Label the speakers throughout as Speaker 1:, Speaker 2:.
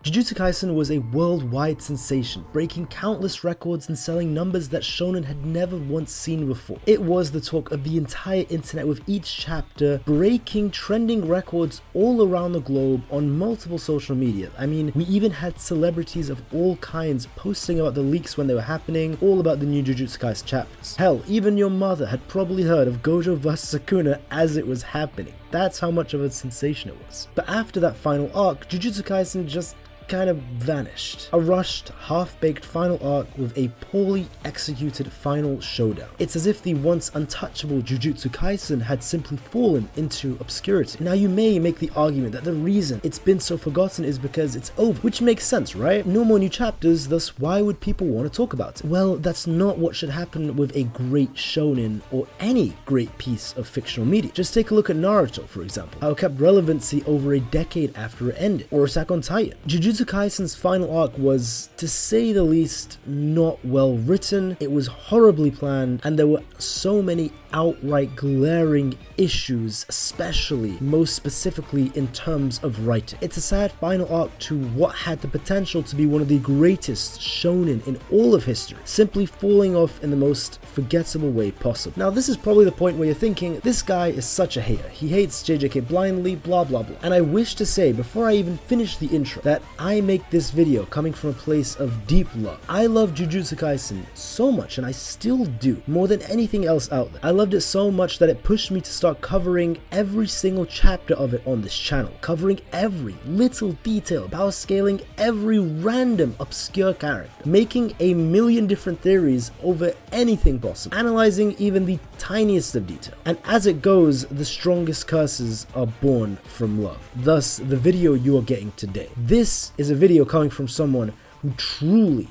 Speaker 1: Jujutsu Kaisen was a worldwide sensation, breaking countless records and selling numbers that shonen had never once seen before. It was the talk of the entire internet, with each chapter breaking trending records all around the globe on multiple social media. I mean, we even had celebrities of all kinds posting about the leaks when they were happening, all about the new Jujutsu Kaisen chapters. Hell, even your mother had probably heard of Gojo vs Sukuna as it was happening. That's how much of a sensation it was. But after that final arc, Jujutsu Kaisen just kind of vanished. A rushed, half-baked final arc with a poorly executed final showdown. It's as if the once untouchable Jujutsu Kaisen had simply fallen into obscurity. Now, you may make the argument that the reason it's been so forgotten is because it's over, which makes sense, right? No more new chapters, thus why would people want to talk about it? Well, that's not what should happen with a great shonen or any great piece of fictional media. Just take a look at Naruto, for example, how it kept relevancy over a decade after it ended, or Attack on Titan. Jujutsu Kaisen's final arc was, to say the least, not well written. It was horribly planned, and there were so many outright glaring issues, especially most specifically in terms of writing. It's a sad final arc to what had the potential to be one of the greatest shonen in all of history, simply falling off in the most forgettable way possible. Now, this is probably the point where you're thinking, this guy is such a hater, he hates JJK blindly, blah blah blah. And I wish to say, before I even finish the intro, that I make this video coming from a place of deep love. I love Jujutsu Kaisen so much, and I still do, more than anything else out there. I loved it so much that it pushed me to start covering every single chapter of it on this channel, covering every little detail, power scaling every random obscure character, making a million different theories over anything possible, analyzing even the tiniest of detail. And as it goes, the strongest curses are born from love. Thus, the video you are getting today. This is a video coming from someone who truly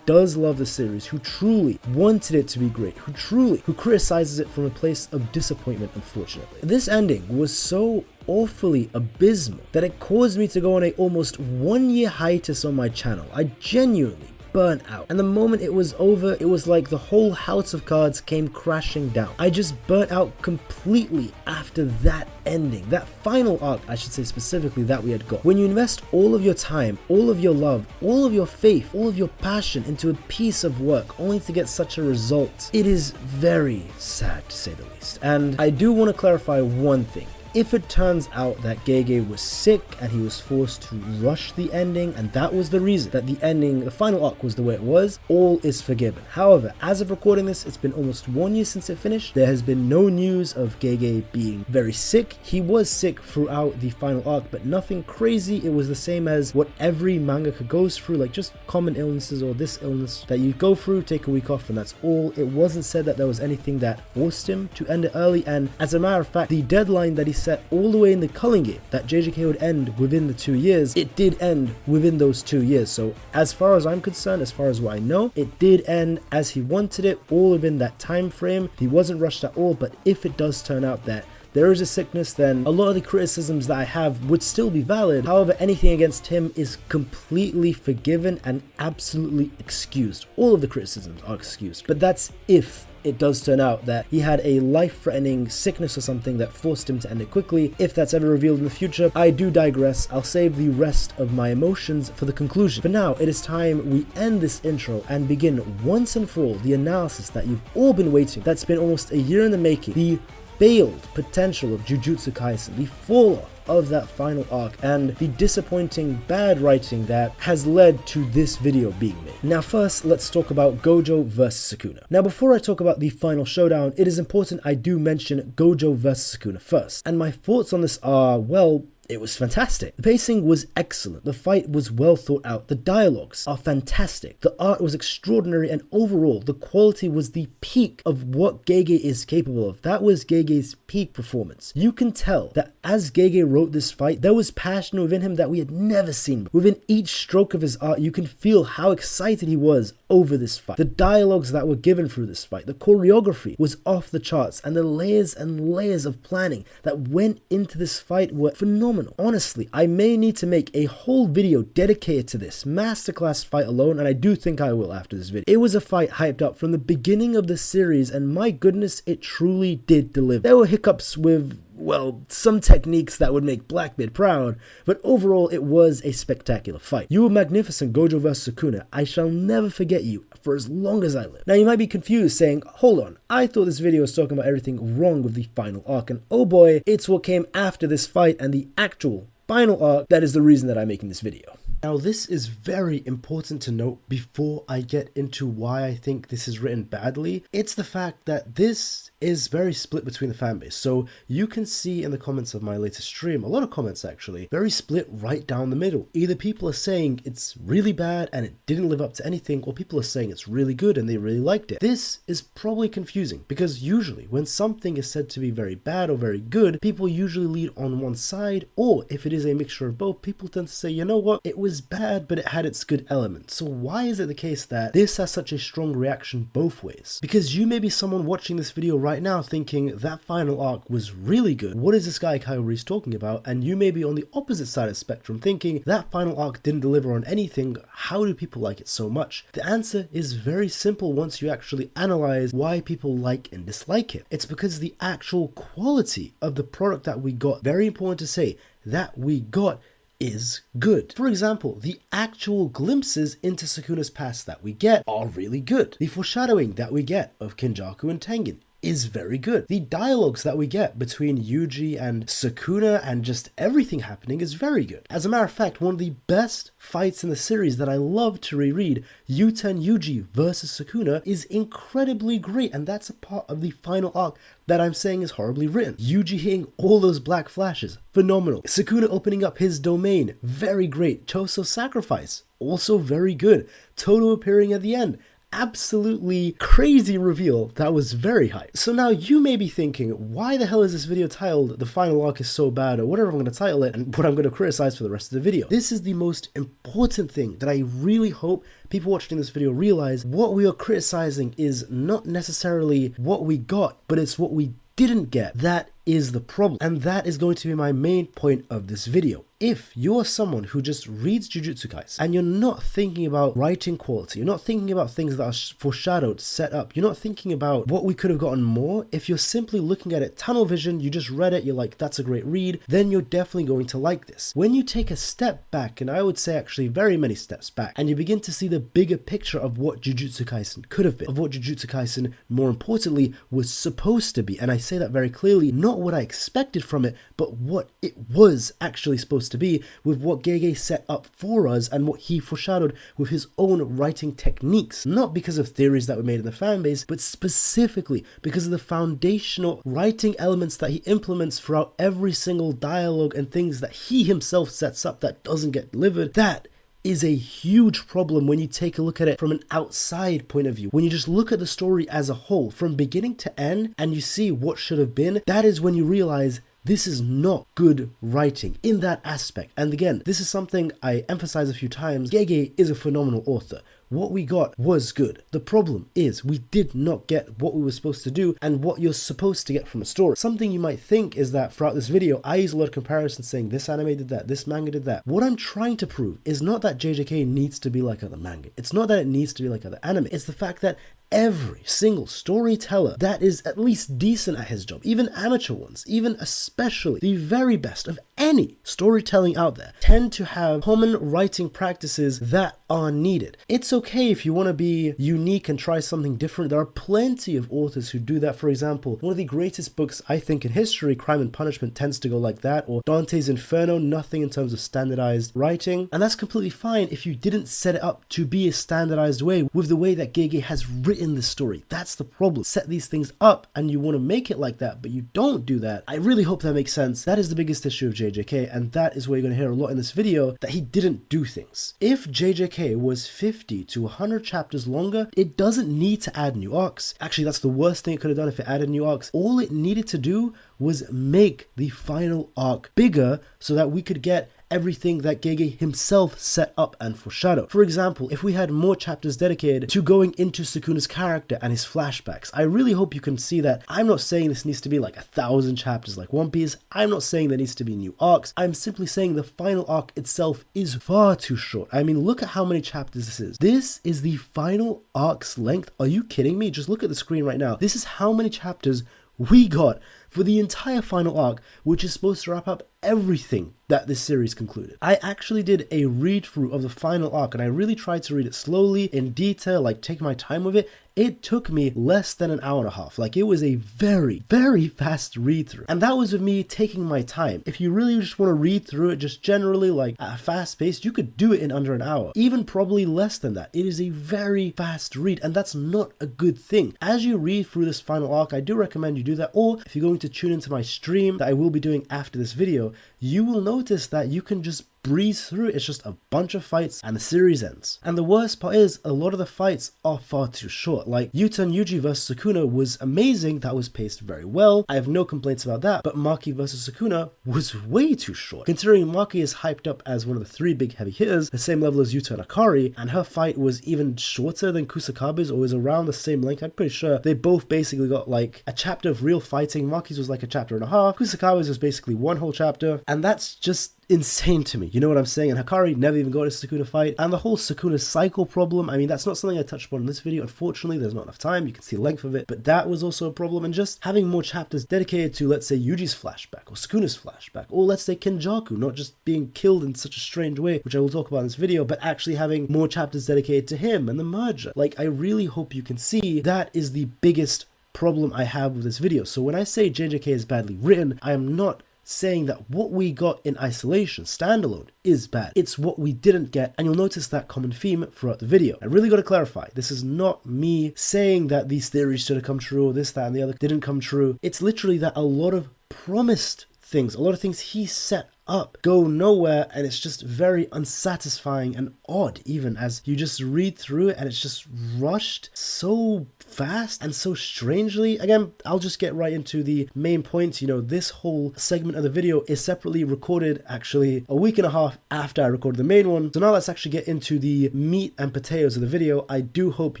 Speaker 1: does love the series, who truly wanted it to be great, who criticizes it from a place of disappointment, unfortunately. This ending was so awfully abysmal that it caused me to go on a almost 1 year hiatus on my channel. I genuinely burnt out, and the moment it was over, it was like the whole house of cards came crashing down. I just burnt out completely after that ending, that final arc, I should say specifically, that we had got. When you invest all of your time, all of your love, all of your faith, all of your passion into a piece of work only to get such a result, it is very sad, to say the least. And I do want to clarify one thing. If it turns out that Gege was sick and he was forced to rush the ending, and that was the reason that the ending, the final arc, was the way it was, all is forgiven. However, as of recording this, it's been almost 1 year since it finished. There has been no news of Gege being very sick. He was sick throughout the final arc, but nothing crazy. It was the same as what every mangaka goes through, like just common illnesses or this illness that you go through, take a week off, and that's all. It wasn't said that there was anything that forced him to end it early, and as a matter of fact, the deadline that he set all the way in the culling game, that JJK would end within the 2 years, it did end within those 2 years. So as far as I'm concerned, as far as what I know, it did end as he wanted it, all within that time frame. He wasn't rushed at all. But if it does turn out that there is a sickness, then a lot of the criticisms that I have would still be valid. However, anything against him is completely forgiven and absolutely excused. All of the criticisms are excused. But that's if it does turn out that he had a life-threatening sickness or something that forced him to end it quickly. If that's ever revealed in the future, I do digress. I'll save the rest of my emotions for the conclusion. For now, it is time we end this intro and begin once and for all the analysis that you've all been waiting. That's been almost a year in the making. The failed potential of Jujutsu Kaisen, the fall-off of that final arc, and the disappointing bad writing that has led to this video being made. Now first, let's talk about Gojo vs Sukuna. Now before I talk about the final showdown, it is important I do mention Gojo vs Sukuna first, and my thoughts on this are, well, it was fantastic. The pacing was excellent. The fight was well thought out. The dialogues are fantastic. The art was extraordinary, and overall, the quality was the peak of what Gege is capable of. That was Gege's peak performance. You can tell that as Gege wrote this fight, there was passion within him that we had never seen. Within each stroke of his art, you can feel how excited he was over this fight. The dialogues that were given through this fight, the choreography was off the charts, and the layers and layers of planning that went into this fight were phenomenal. Honestly, I may need to make a whole video dedicated to this masterclass fight alone, and I do think I will after this video. It was a fight hyped up from the beginning of the series, and my goodness, it truly did deliver. There were hiccups with well, some techniques that would make Blackbeard proud, but overall it was a spectacular fight. You were magnificent, Gojo vs Sukuna. I shall never forget you for as long as I live. Now you might be confused saying, hold on, I thought this video was talking about everything wrong with the final arc, and oh boy, it's what came after this fight and the actual final arc that is the reason that I'm making this video. Now this is very important to note before I get into why I think this is written badly. It's the fact that this is very split between the fanbase. So you can see in the comments of my latest stream, a lot of comments actually, very split right down the middle. Either people are saying it's really bad and it didn't live up to anything, or people are saying it's really good and they really liked it. This is probably confusing because usually when something is said to be very bad or very good, people usually lead on one side, or if it is a mixture of both, people tend to say, you know what, it was bad, but it had its good elements. So why is it the case that this has such a strong reaction both ways? Because you may be someone watching this video right now thinking that final arc was really good. What is this guy Kyle Reese talking about? And you may be on the opposite side of the spectrum thinking that final arc didn't deliver on anything. How do people like it so much? The answer is very simple once you actually analyze why people like and dislike it. It's because the actual quality of the product that we got, very important to say, that we got is good. For example, the actual glimpses into Sukuna's past that we get are really good. The foreshadowing that we get of Kenjaku and Tengen is very good. The dialogues that we get between Yuji and Sukuna and just everything happening is very good. As a matter of fact, one of the best fights in the series that I love to reread, Yuta and Yuji versus Sukuna, is incredibly great, and that's a part of the final arc that I'm saying is horribly written. Yuji hitting all those black flashes, phenomenal. Sukuna opening up his domain, very great. Choso's sacrifice, also very good. Todo appearing at the end, absolutely crazy reveal that was very hype. So now you may be thinking, why the hell is this video titled The Final Arc is So Bad, or whatever I'm going to title it, and what I'm going to criticize for the rest of the video. This is the most important thing that I really hope people watching this video realize. What we are criticizing is not necessarily what we got, but it's what we didn't get. That is the problem, and that is going to be my main point of this video. If you're someone who just reads Jujutsu Kaisen and you're not thinking about writing quality, you're not thinking about things that are foreshadowed, set up, you're not thinking about what we could have gotten more, if you're simply looking at it tunnel vision, you just read it, you're like, that's a great read, then you're definitely going to like this. When you take a step back, and I would say actually very many steps back, and you begin to see the bigger picture of what Jujutsu Kaisen could have been, of what Jujutsu Kaisen, more importantly, was supposed to be, and I say that very clearly, not what I expected from it, but what it was actually supposed to be, with what Gege set up for us and what he foreshadowed with his own writing techniques. Not because of theories that were made in the fanbase, but specifically because of the foundational writing elements that he implements throughout every single dialogue and things that he himself sets up that doesn't get delivered. That is a huge problem when you take a look at it from an outside point of view. When you just look at the story as a whole, from beginning to end, and you see what should have been, that is when you realize this is not good writing in that aspect. And again, this is something I emphasize a few times. Gege is a phenomenal author. What we got was good. The problem is we did not get what we were supposed to do and what you're supposed to get from a story. Something you might think is that throughout this video, I use a lot of comparisons saying this anime did that, this manga did that. What I'm trying to prove is not that JJK needs to be like other manga. It's not that it needs to be like other anime. It's the fact that every single storyteller that is at least decent at his job, even amateur ones, even especially the very best of any storytelling out there, tend to have common writing practices that are needed. It's okay if you want to be unique and try something different. There are plenty of authors who do that. For example, one of the greatest books I think in history, Crime and Punishment, tends to go like that, or Dante's Inferno, nothing in terms of standardized writing, and that's completely fine if you didn't set it up to be a standardized way with the way that Gege has written the story. That's the problem. Set these things up and you want to make it like that, but you don't do that. I really hope that makes sense. That is the biggest issue of JJK, and that is where you're going to hear a lot in this video, that he didn't do things. If JJK was 50 to 100 chapters longer, it doesn't need to add new arcs. Actually, that's the worst thing it could have done if it added new arcs. All it needed to do was make the final arc bigger so that we could get everything that Gege himself set up and foreshadowed. For example, if we had more chapters dedicated to going into Sukuna's character and his flashbacks, I really hope you can see that I'm not saying this needs to be like 1,000 chapters like One Piece. I'm not saying there needs to be new arcs. I'm simply saying the final arc itself is far too short. I mean, look at how many chapters this is. This is the final arc's length. Are you kidding me? Just look at the screen right now. This is how many chapters we got for the entire final arc, which is supposed to wrap up everything that this series concluded. I actually did a read through of the final arc, and I really tried to read it slowly, in detail, like take my time with it. It took me less than an hour and a half. Like, it was a very, very fast read through. And that was with me taking my time. If you really just want to read through it just generally, like at a fast pace, you could do it in under an hour, even probably less than that. It is a very fast read, and that's not a good thing. As you read through this final arc, I do recommend you do that. Or if you're going to tune into my stream that I will be doing after this video, you will notice that you can just breeze through it. It's just a bunch of fights and the series ends. And the worst part is, a lot of the fights are far too short. Like Yuta and Yuji vs Sukuna was amazing, that was paced very well, I have no complaints about that, but Maki vs Sukuna was way too short. Considering Maki is hyped up as one of the 3 big heavy hitters, the same level as Yuta and Akari, and her fight was even shorter than Kusakabe's, or was around the same length. I'm pretty sure they both basically got like a chapter of real fighting. Maki's was like a chapter and a half, Kusakabe's was basically one whole chapter, and that's just insane to me, you know what I'm saying? And Hikari never even got a Sukuna fight, and the whole Sukuna cycle problem, I mean, that's not something I touched upon in this video. Unfortunately, there's not enough time, you can see the length of it, but that was also a problem. And just having more chapters dedicated to, let's say, Yuji's flashback, or Sukuna's flashback, or let's say Kenjaku not just being killed in such a strange way, which I will talk about in this video, but actually having more chapters dedicated to him and the merger. Like, I really hope you can see that is the biggest problem I have with this video. So when I say JJK is badly written, I am not saying that what we got in isolation, standalone, is bad. It's what we didn't get, and you'll notice that common theme throughout the video. I really got to clarify, this is not me saying that these theories should have come true, or this, that, and the other didn't come true. It's literally that a lot of promised things, a lot of things he set up go nowhere, and it's just very unsatisfying and odd even as you just read through it, and it's just rushed so fast and so strangely. Again, I'll just get right into the main points. You know, this whole segment of the video is separately recorded actually a week and a half after I recorded the main one. So now let's actually get into the meat and potatoes of the video. I do hope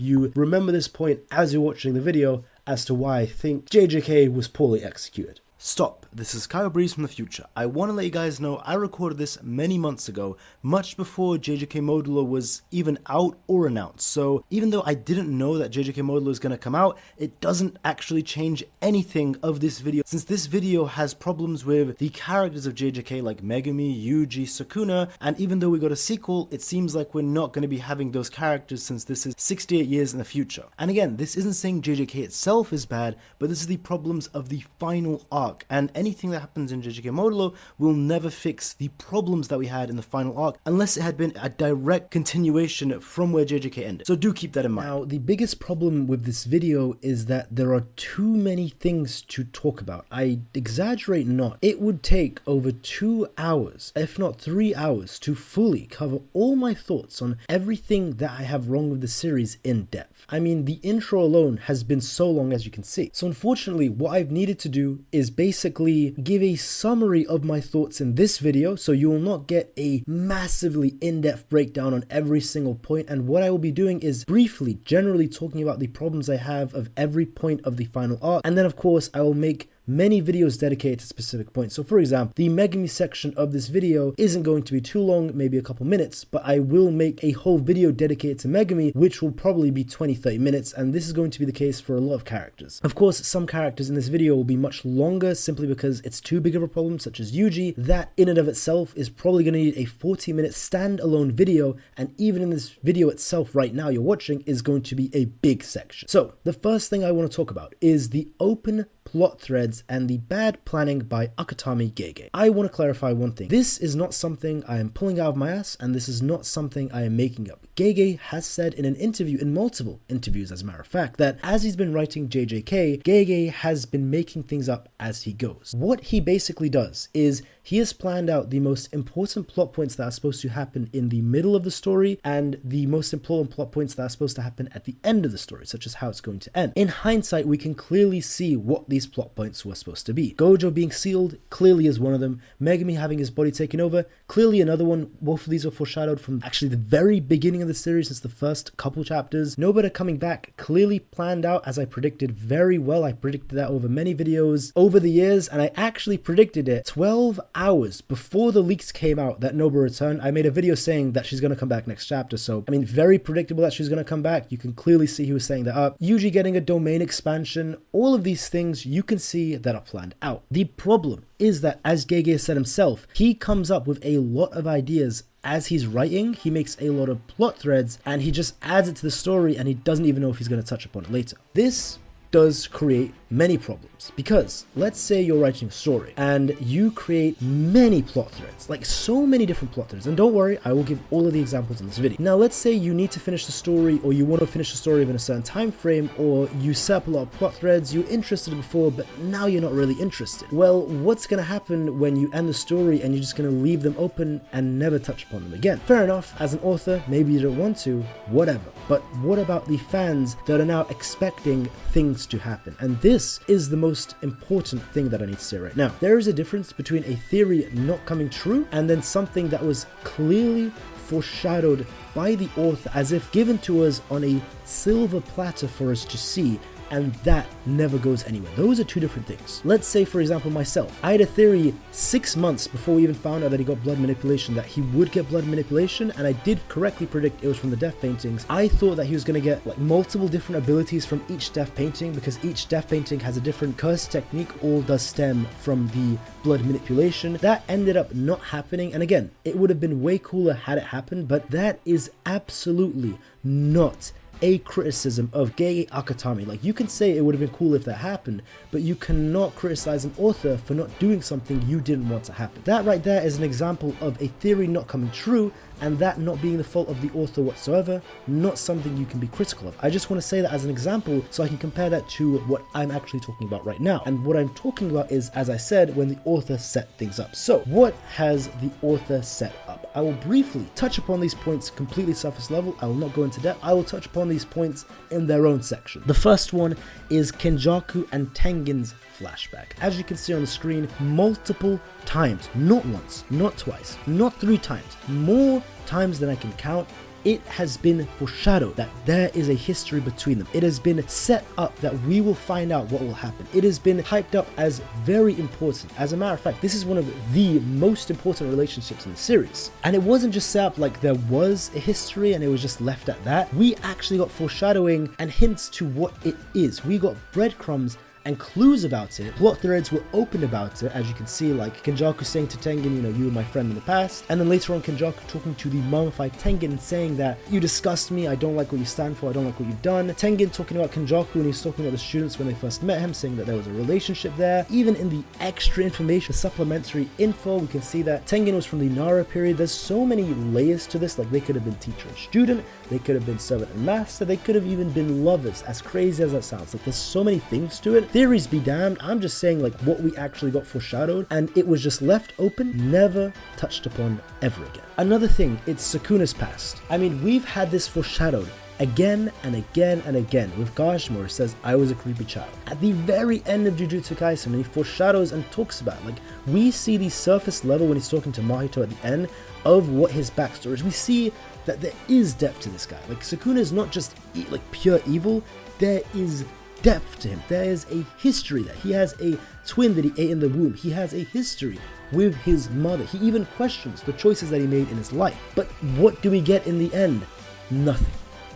Speaker 1: you remember this point as you're watching the video as to why I think JJK was poorly executed. Stop, this is Kyle Breeze from the future. I want to let you guys know I recorded this many months ago, much before JJK Modulo was even out or announced. So even though I didn't know that JJK Modulo is going to come out, it doesn't actually change anything of this video, since this video has problems with the characters of JJK like Megumi, Yuji, Sukuna, and even though we got a sequel, it seems like we're not going to be having those characters since this is 68 years in the future. And again, this isn't saying JJK itself is bad, but this is the problems of the final arc. And anything that happens in JJK Modulo will never fix the problems that we had in the final arc unless it had been a direct continuation from where JJK ended. So do keep that in mind. Now, the biggest problem with this video is that there are too many things to talk about. I exaggerate not. It would take over 2 hours, if not 3 hours, to fully cover all my thoughts on everything that I have wrong with the series in depth. I mean, the intro alone has been so long, as you can see. So unfortunately, what I've needed to do is basically give a summary of my thoughts in this video, so you will not get a massively in-depth breakdown on every single point. And what I will be doing is briefly, generally talking about the problems I have of every point of the final arc, and then of course I will make many videos dedicated to specific points. So for example, the Megumi section of this video isn't going to be too long, maybe a couple minutes, but I will make a whole video dedicated to Megumi, which will probably be 20-30 minutes, and this is going to be the case for a lot of characters. Of course, some characters in this video will be much longer simply because it's too big of a problem, such as Yuji. That in and of itself is probably going to need a 40-minute standalone video, and even in this video itself right now you're watching is going to be a big section. So the first thing I want to talk about is the open plot threads and the bad planning by AKUTAMI Gege. I want to clarify one thing. This is not something I am pulling out of my ass, and this is not something I am making up. Gege has said in an interview, in multiple interviews as a matter of fact, that as he's been writing JJK, Gege has been making things up as he goes. What he basically does is he has planned out the most important plot points that are supposed to happen in the middle of the story and the most important plot points that are supposed to happen at the end of the story, such as how it's going to end. In hindsight, we can clearly see what these plot points were supposed to be. Gojo being sealed clearly is one of them. Megumi having his body taken over, clearly another one. Both of these are foreshadowed from actually the very beginning of the series, since the first couple chapters. Nobody coming back, clearly planned out as I predicted very well. I predicted that over many videos over the years, and I actually predicted it 12 hours before the leaks came out that Nobu returned, I made a video saying that she's going to come back next chapter. So, I mean, very predictable that she's going to come back. You can clearly see he was saying that up. Yuji getting a domain expansion, all of these things you can see that are planned out. The problem is that, as Gege said himself, he comes up with a lot of ideas as he's writing. He makes a lot of plot threads and he just adds it to the story and he doesn't even know if he's going to touch upon it later. This does create many problems, because let's say you're writing a story and you create many plot threads, like so many different plot threads, and don't worry, I will give all of the examples in this video. Now let's say you need to finish the story, or you want to finish the story within a certain time frame, or you set up a lot of plot threads, you're interested before but now you're not really interested. Well, what's going to happen when you end the story and you're just going to leave them open and never touch upon them again? Fair enough, as an author, maybe you don't want to, whatever, but what about the fans that are now expecting things to happen? And this is the most important thing that I need to say right now. There is a difference between a theory not coming true and then something that was clearly foreshadowed by the author as if given to us on a silver platter for us to see, and that never goes anywhere. Those are two different things. Let's say, for example, myself. I had a theory 6 months before we even found out that he got blood manipulation, that he would get blood manipulation, and I did correctly predict it was from the death paintings. I thought that he was going to get like multiple different abilities from each death painting, because each death painting has a different curse technique, all does stem from the blood manipulation. That ended up not happening, and again, it would have been way cooler had it happened, but that is absolutely not a criticism of Gege AKUTAMI. Like, you can say it would have been cool if that happened, but you cannot criticize an author for not doing something you didn't want to happen. That right there is an example of a theory not coming true, and that not being the fault of the author whatsoever, not something you can be critical of. I just want to say that as an example so I can compare that to what I'm actually talking about right now. And what I'm talking about is, as I said, when the author set things up. So what has the author set up? I will briefly touch upon these points completely surface level. I will not go into depth. I will touch upon these points in their own section. The first one is Kenjaku and Tengen's flashback. As you can see on the screen, multiple times, not once, not twice, not 3 times, more times than I can count, it has been foreshadowed that there is a history between them. It has been set up that we will find out what will happen. It has been hyped up as very important. As a matter of fact, this is one of the most important relationships in the series. And it wasn't just set up like there was a history and it was just left at that. We actually got foreshadowing and hints to what it is. We got breadcrumbs and clues about it. Plot threads were opened about it, as you can see, like Kenjaku saying to Tengen, you know, you were my friend in the past, and then later on Kenjaku talking to the mummified Tengen and saying that you disgust me, I don't like what you stand for, I don't like what you've done. Tengen talking about Kenjaku when he's talking about the students when they first met him, saying that there was a relationship there. Even in the extra information, supplementary info, we can see that Tengen was from the Nara period. There's so many layers to this, like they could have been teacher and student, they could have been servant and master, they could have even been lovers, as crazy as that sounds. Like, there's so many things to it. Theories be damned, I'm just saying like what we actually got foreshadowed, and it was just left open, never touched upon ever again. Another thing, it's Sukuna's past. I mean, we've had this foreshadowed again and again and again with Kashimo, who says, I was a creepy child. At the very end of Jujutsu Kaisen, he foreshadows and talks about, like, we see the surface level when he's talking to Mahito at the end of what his backstory is. We see that there is depth to this guy. Like, Sukuna is not just like pure evil, there is depth to him. There is a history there. He has a twin that he ate in the womb. He has a history with his mother. He even questions the choices that he made in his life. But what do we get in the end? Nothing.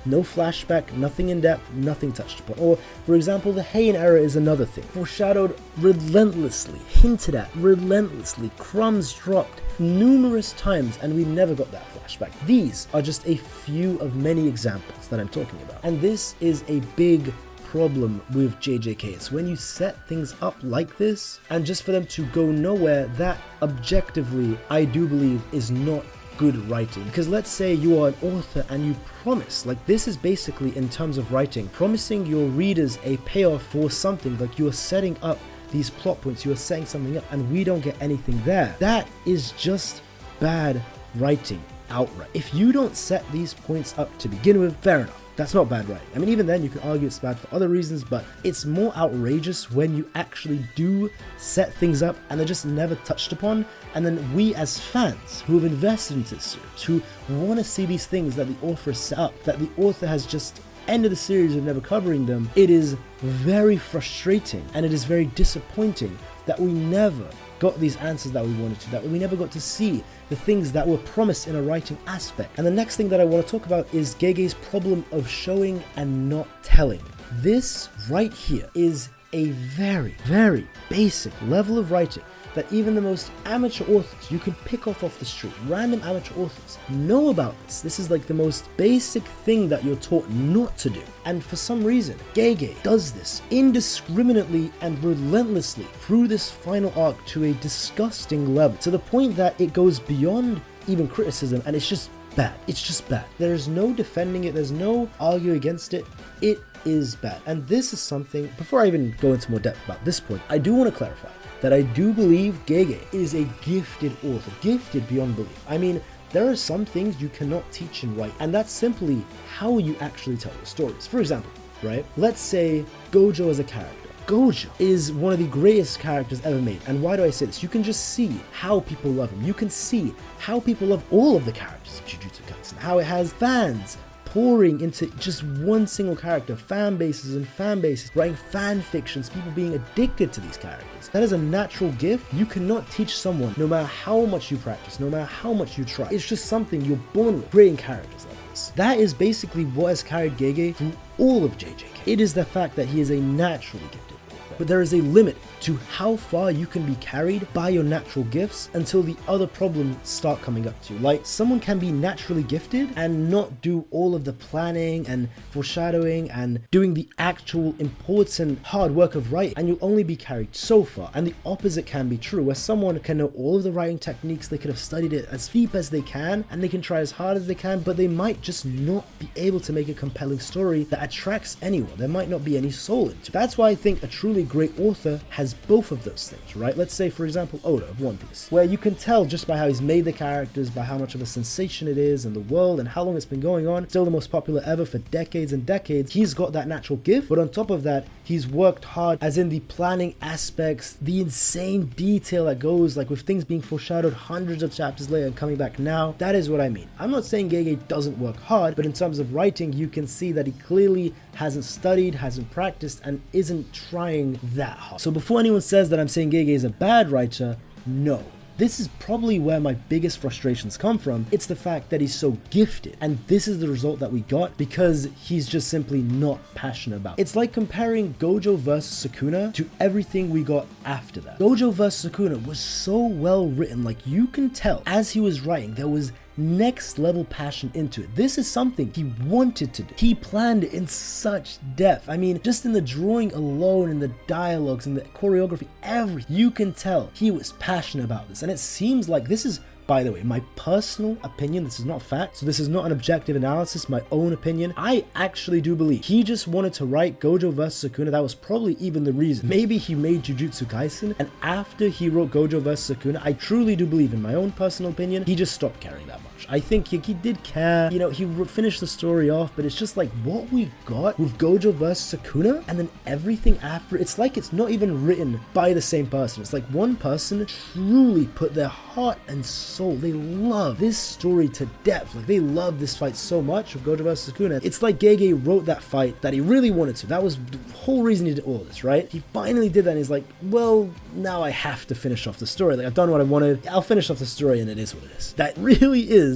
Speaker 1: No flashback, nothing in depth, nothing touched upon. Or, for example, the Heien era is another thing. Foreshadowed relentlessly, hinted at relentlessly, crumbs dropped numerous times, and we never got that flashback. These are just a few of many examples that I'm talking about. And this is a big problem with JJK. It's when you set things up like this, and just for them to go nowhere, that objectively, I do believe, is not good writing. Because let's say you are an author and you promise, like this is basically in terms of writing, promising your readers a payoff for something, like you are setting up these plot points, you are setting something up, and we don't get anything there. That is just bad writing outright. If you don't set these points up to begin with, fair enough. That's not bad writing. I mean, even then you can argue it's bad for other reasons, but it's more outrageous when you actually do set things up and they're just never touched upon. And then we as fans who have invested into this series, who want to see these things that the author has set up, that the author has just ended the series of never covering them, it is very frustrating and it is very disappointing that we never got these answers that we wanted to, that we never got to see the things that were promised in a writing aspect. And the next thing that I want to talk about is Gege's problem of showing and not telling. This right here is a very, very basic level of writing that even the most amateur authors you can pick off the street, random amateur authors, know about this. This is like the most basic thing that you're taught not to do. And for some reason, Gege does this indiscriminately and relentlessly through this final arc to a disgusting level, to the point that it goes beyond even criticism, and it's just bad. It's just bad. There's no defending it. There's no arguing against it. It is bad. And this is something, before I even go into more depth about this point, I do want to clarify that I do believe Gege is a gifted author, gifted beyond belief. I mean, there are some things you cannot teach and write, and that's simply how you actually tell your stories. For example, right? Let's say Gojo as a character. Gojo is one of the greatest characters ever made. And why do I say this? You can just see how people love him. You can see how people love all of the characters of Jujutsu Kaisen, how it has fans pouring into just one single character, fan bases and fan bases, writing fan fictions, people being addicted to these characters. That is a natural gift you cannot teach someone, no matter how much you practice, no matter how much you try. It's just something you're born with, creating characters like this. That is basically what has carried Gege through all of JJK. It is the fact that he is a naturally gifted author. But there is a limit to how far you can be carried by your natural gifts until the other problems start coming up to you. Like, someone can be naturally gifted and not do all of the planning and foreshadowing and doing the actual important hard work of writing, and you'll only be carried so far. And the opposite can be true, where someone can know all of the writing techniques, they could have studied it as deep as they can, and they can try as hard as they can, but they might just not be able to make a compelling story that attracts anyone. There might not be any soul into it. That's why I think a truly great author has both of those things, right? Let's say, for example, Oda of One Piece, where you can tell just by how he's made the characters, by how much of a sensation it is in the world and how long it's been going on, still the most popular ever for decades and decades. He's got that natural gift, but on top of that, he's worked hard, as in the planning aspects, the insane detail that goes, like with things being foreshadowed hundreds of chapters later and coming back now. That is what I mean. I'm not saying Gege doesn't work hard, but in terms of writing, you can see that he clearly hasn't studied, hasn't practiced, and isn't trying that hard. So before anyone says that I'm saying Gege is a bad writer, no. This is probably where my biggest frustrations come from. It's the fact that he's so gifted, and this is the result that we got because he's just simply not passionate about it. It's like comparing Gojo vs Sukuna to everything we got after that. Gojo vs Sukuna was so well written, like you can tell as he was writing, there was next level passion into it. This is something he wanted to do. He planned it in such depth. I mean, just in the drawing alone, in the dialogues, in the choreography, everything, you can tell he was passionate about this. And it seems like this is, by the way, my personal opinion. This is not fact, so this is not an objective analysis, my own opinion. I actually do believe he just wanted to write Gojo vs Sukuna. That was probably even the reason. Maybe he made Jujutsu Kaisen, and after he wrote Gojo vs Sukuna, I truly do believe, in my own personal opinion, he just stopped caring that much. I think he did care, you know, he finished the story off, but it's just like what we got with Gojo vs Sukuna, and then everything after, it's like it's not even written by the same person. It's like one person truly put their heart and soul, they love this story to depth, like they love this fight so much of Gojo vs Sukuna. It's like Gege wrote that fight that he really wanted to. That was the whole reason he did all this, right? He finally did that, and he's like, well, now I have to finish off the story. Like, I've done what I wanted, I'll finish off the story, and it is what it is. That really is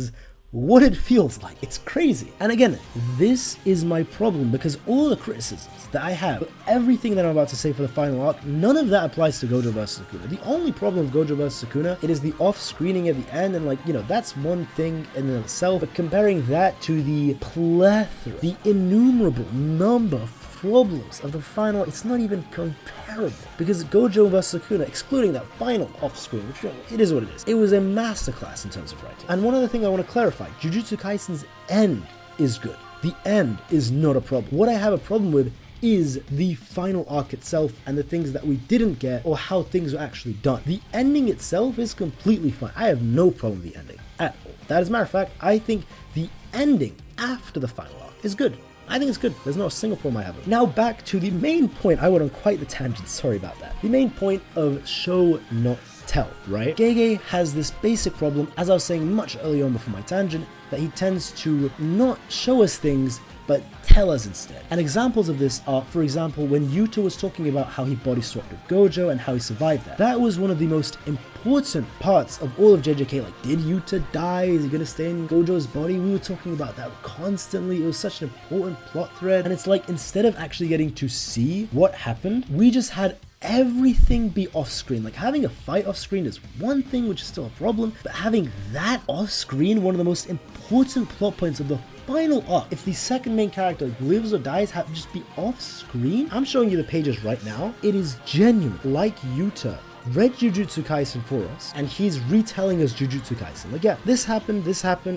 Speaker 1: what it feels like. It's crazy. And again, this is my problem, because all the criticisms that I have, everything that I'm about to say for the final arc, none of that applies to Gojo vs Sukuna. The only problem with Gojo vs Sukuna, it is the off-screening at the end, and like, you know, that's one thing in itself, but comparing that to the plethora, the innumerable number of problems of the final, it's not even comparable, because Gojo vs Sukuna, excluding that final off-screen, which, you know, it is what it is, it was a masterclass in terms of writing. And one other thing I want to clarify, Jujutsu Kaisen's end is good. The end is not a problem. What I have a problem with is the final arc itself and the things that we didn't get, or how things were actually done. The ending itself is completely fine. I have no problem with the ending at all. That, as a matter of fact, I think the ending after the final arc is good. I think it's good. There's not a single problem I have with it. Now back to the main point. I went on quite the tangent, sorry about that. The main point of show not tell, right? Gege has this basic problem, as I was saying much earlier on before my tangent, that he tends to not show us things but tell us instead. And examples of this are, for example, when Yuta was talking about how he body swapped with Gojo and how he survived that. That was one of the most important parts of all of JJK. Like, did Yuta die? Is he gonna stay in Gojo's body? We were talking about that constantly. It was such an important plot thread. And it's like, instead of actually getting to see what happened, we just had everything be off screen. Like, having a fight off screen is one thing, which is still a problem, but having that off screen, one of the most important plot points of the final arc, if the second main character lives or dies, have to just be off screen. I'm showing you the pages right now. It is genuine, like Yuta read Jujutsu Kaisen for us, and he's retelling us Jujutsu Kaisen. Like, yeah, this happened,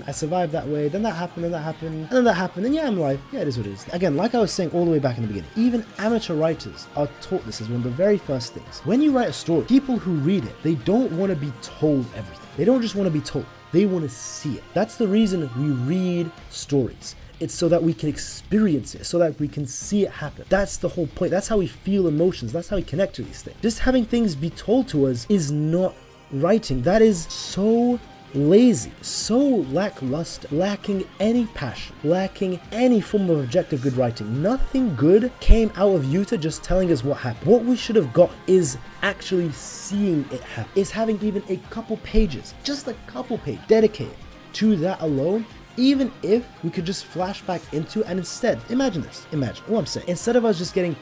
Speaker 1: I survived that way, then that happened, and then that happened, and yeah, I'm alive. Yeah, it is what it is. Again, like I was saying all the way back in the beginning, even amateur writers are taught this as one of the very first things. When you write a story, people who read it, they don't want to be told everything. They don't just want to be told. They want to see it. That's the reason we read stories. It's so that we can experience it, so that we can see it happen. That's the whole point. That's how we feel emotions. That's how we connect to these things. Just having things be told to us is not writing. That is so lazy, so lackluster, lacking any passion, lacking any form of objective good writing. Nothing good came out of Yuta just telling us what happened. What we should have got is actually seeing it happen. Is having even a couple pages, just a couple pages dedicated to that alone. Even if we could just flash back into it, and instead, imagine what I'm saying. Instead of us just getting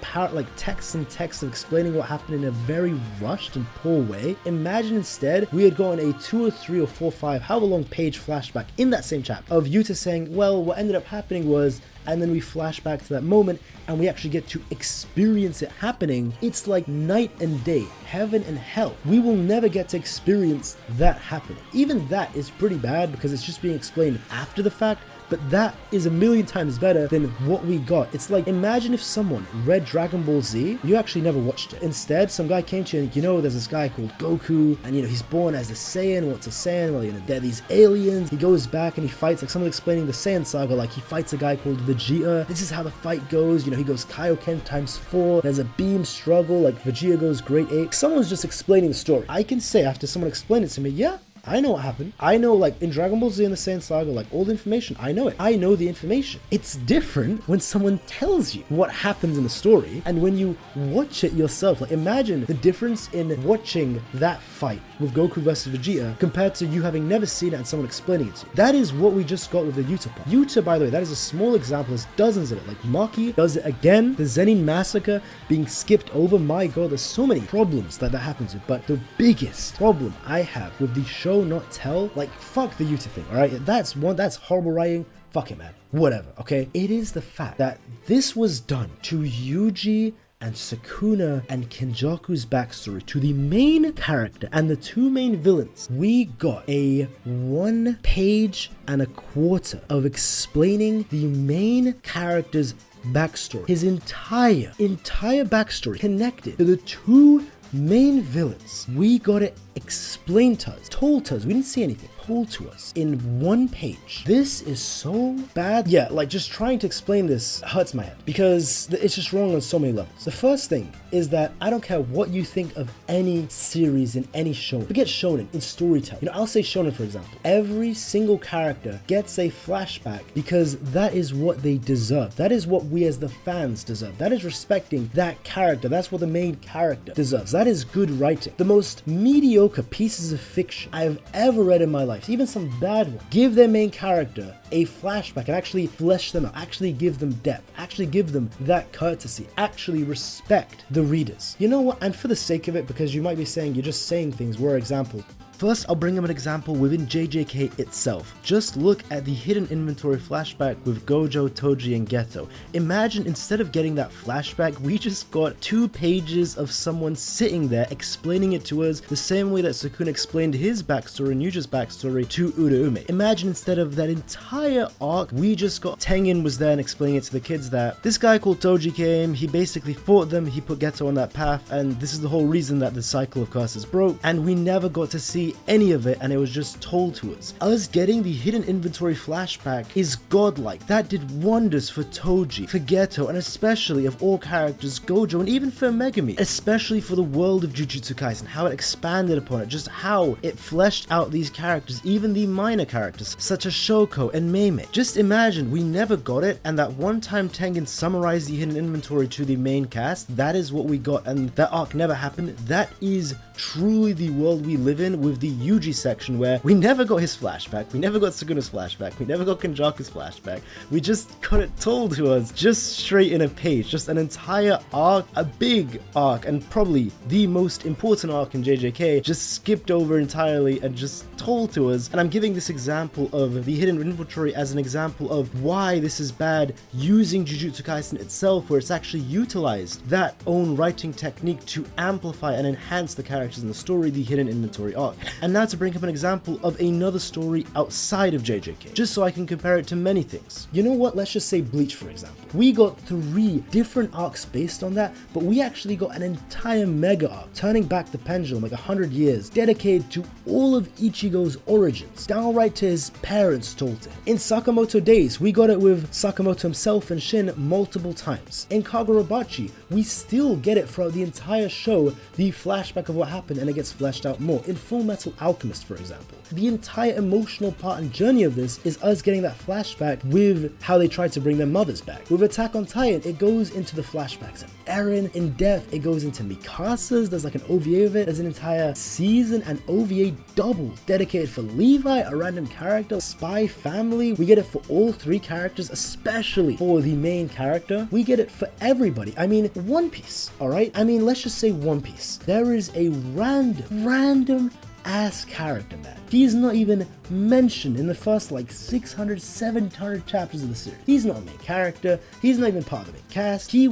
Speaker 1: text and text of explaining what happened in a very rushed and poor way, imagine instead we had gotten a 2 or 3 or 4 or 5, however long page flashback in that same chapter of Yuta saying, well, what ended up happening was, and then we flash back to that moment and we actually get to experience it happening. It's like night and day, heaven and hell. We will never get to experience that happening. Even that is pretty bad because it's just being explained after the fact, but that is a million times better than what we got. It's like, imagine if someone read Dragon Ball Z, you actually never watched it. Instead, some guy came to you and, there's this guy called Goku, and he's born as a Saiyan. What's a Saiyan? Well, they're these aliens. He goes back and he fights, like someone explaining the Saiyan saga, like he fights a guy called Vegeta. This is how the fight goes. He goes Kaioken ×4. There's a beam struggle, like Vegeta goes Great Ape. Someone's just explaining the story. I can say after someone explained it to me, yeah, I know what happened. I know, like, in Dragon Ball Z and the Saiyan Saga, like, all the information, I know it. I know the information. It's different when someone tells you what happens in the story and when you watch it yourself. Like, imagine the difference in watching that fight with Goku versus Vegeta compared to you having never seen it and someone explaining it to you. That is what we just got with the Yuta part. Yuta, by the way, that is a small example. There's dozens of it. Like, Maki does it again. The Zenin Massacre being skipped over. My god, there's so many problems that happens with. But the biggest problem I have with the show not tell, like, fuck the Yuta thing, alright? That's horrible writing. Fuck it, man. Whatever, okay? It is the fact that this was done to Yuji and Sukuna and Kenjaku's backstory, to the main character and the 2 main villains. We got a 1 page and a quarter of explaining the main character's backstory. His entire backstory connected to the 2 main villains. We got it explained to us, told to us. We didn't see anything. Told to us in 1 page. This is so bad. Yeah, like, just trying to explain this hurts my head because it's just wrong on so many levels. The first thing is that I don't care what you think of any series in any show. Forget shonen, in storytelling. I'll say shonen, for example. Every single character gets a flashback because that is what they deserve. That is what we as the fans deserve. That is respecting that character. That's what the main character deserves. That is good writing. The most mediocre pieces of fiction I have ever read in my life, even some bad ones, give their main character a flashback and actually flesh them out, actually give them depth, actually give them that courtesy, actually respect the readers. You know what? And for the sake of it, because you might be saying you're just saying things, we're examples. First, I'll bring up an example within JJK itself. Just look at the hidden inventory flashback with Gojo, Toji, and Geto. Imagine instead of getting that flashback, we just got 2 pages of someone sitting there explaining it to us the same way that Sukuna explained his backstory and Yuji's backstory to Uraume. Imagine instead of that entire arc, we just got Tengen was there and explaining it to the kids that this guy called Toji came, he basically fought them, he put Geto on that path, and this is the whole reason that the cycle of curses broke, and we never got to see see any of it and it was just told to us. Us getting the hidden inventory flashback is godlike. That did wonders for Toji, for Geto, and especially of all characters, Gojo, and even for Megami, especially for the world of Jujutsu Kaisen, how it expanded upon it, just how it fleshed out these characters, even the minor characters such as Shoko and Mei. Just imagine we never got it, and that one time Tengen summarized the hidden inventory to the main cast, that is what we got, and that arc never happened. That is truly the world we live in, with the Yuji section where we never got his flashback, we never got Sukuna's flashback, we never got Kenjaku's flashback, we just got it told to us just straight in a page, just an entire arc, a big arc, and probably the most important arc in JJK, just skipped over entirely and just told to us. And I'm giving this example of the hidden inventory as an example of why this is bad, using Jujutsu Kaisen itself, where it's actually utilized that own writing technique to amplify and enhance the characters in the story, the hidden inventory arc. And now to bring up an example of another story outside of JJK, just so I can compare it to many things. You know what, let's just say Bleach, for example. We got 3 different arcs based on that, but we actually got an entire mega arc, turning back the pendulum like 100 years, dedicated to all of Ichigo's origins, downright to his parents told to him. In Sakamoto Days, we got it with Sakamoto himself and Shin multiple times. In Kagurabachi, we still get it throughout the entire show, the flashback of what happened, and it gets fleshed out more. In Full Metal Alchemist, for example, the entire emotional part and journey of this is us getting that flashback with how they tried to bring their mothers back. With Attack on Titan, it goes into the flashbacks of Eren. In Death, it goes into Mikasa's, there's like an OVA of it, there's an entire season and OVA double dedicated for Levi, a random character, Spy Family. We get it for all 3 characters, especially for the main character. We get it for everybody. I mean, One Piece, alright? I mean, let's just say One Piece. There is a random ass character, man. He's not even mentioned in the first like 600, 700 chapters of the series. He's not a main character. He's not even part of the main cast. He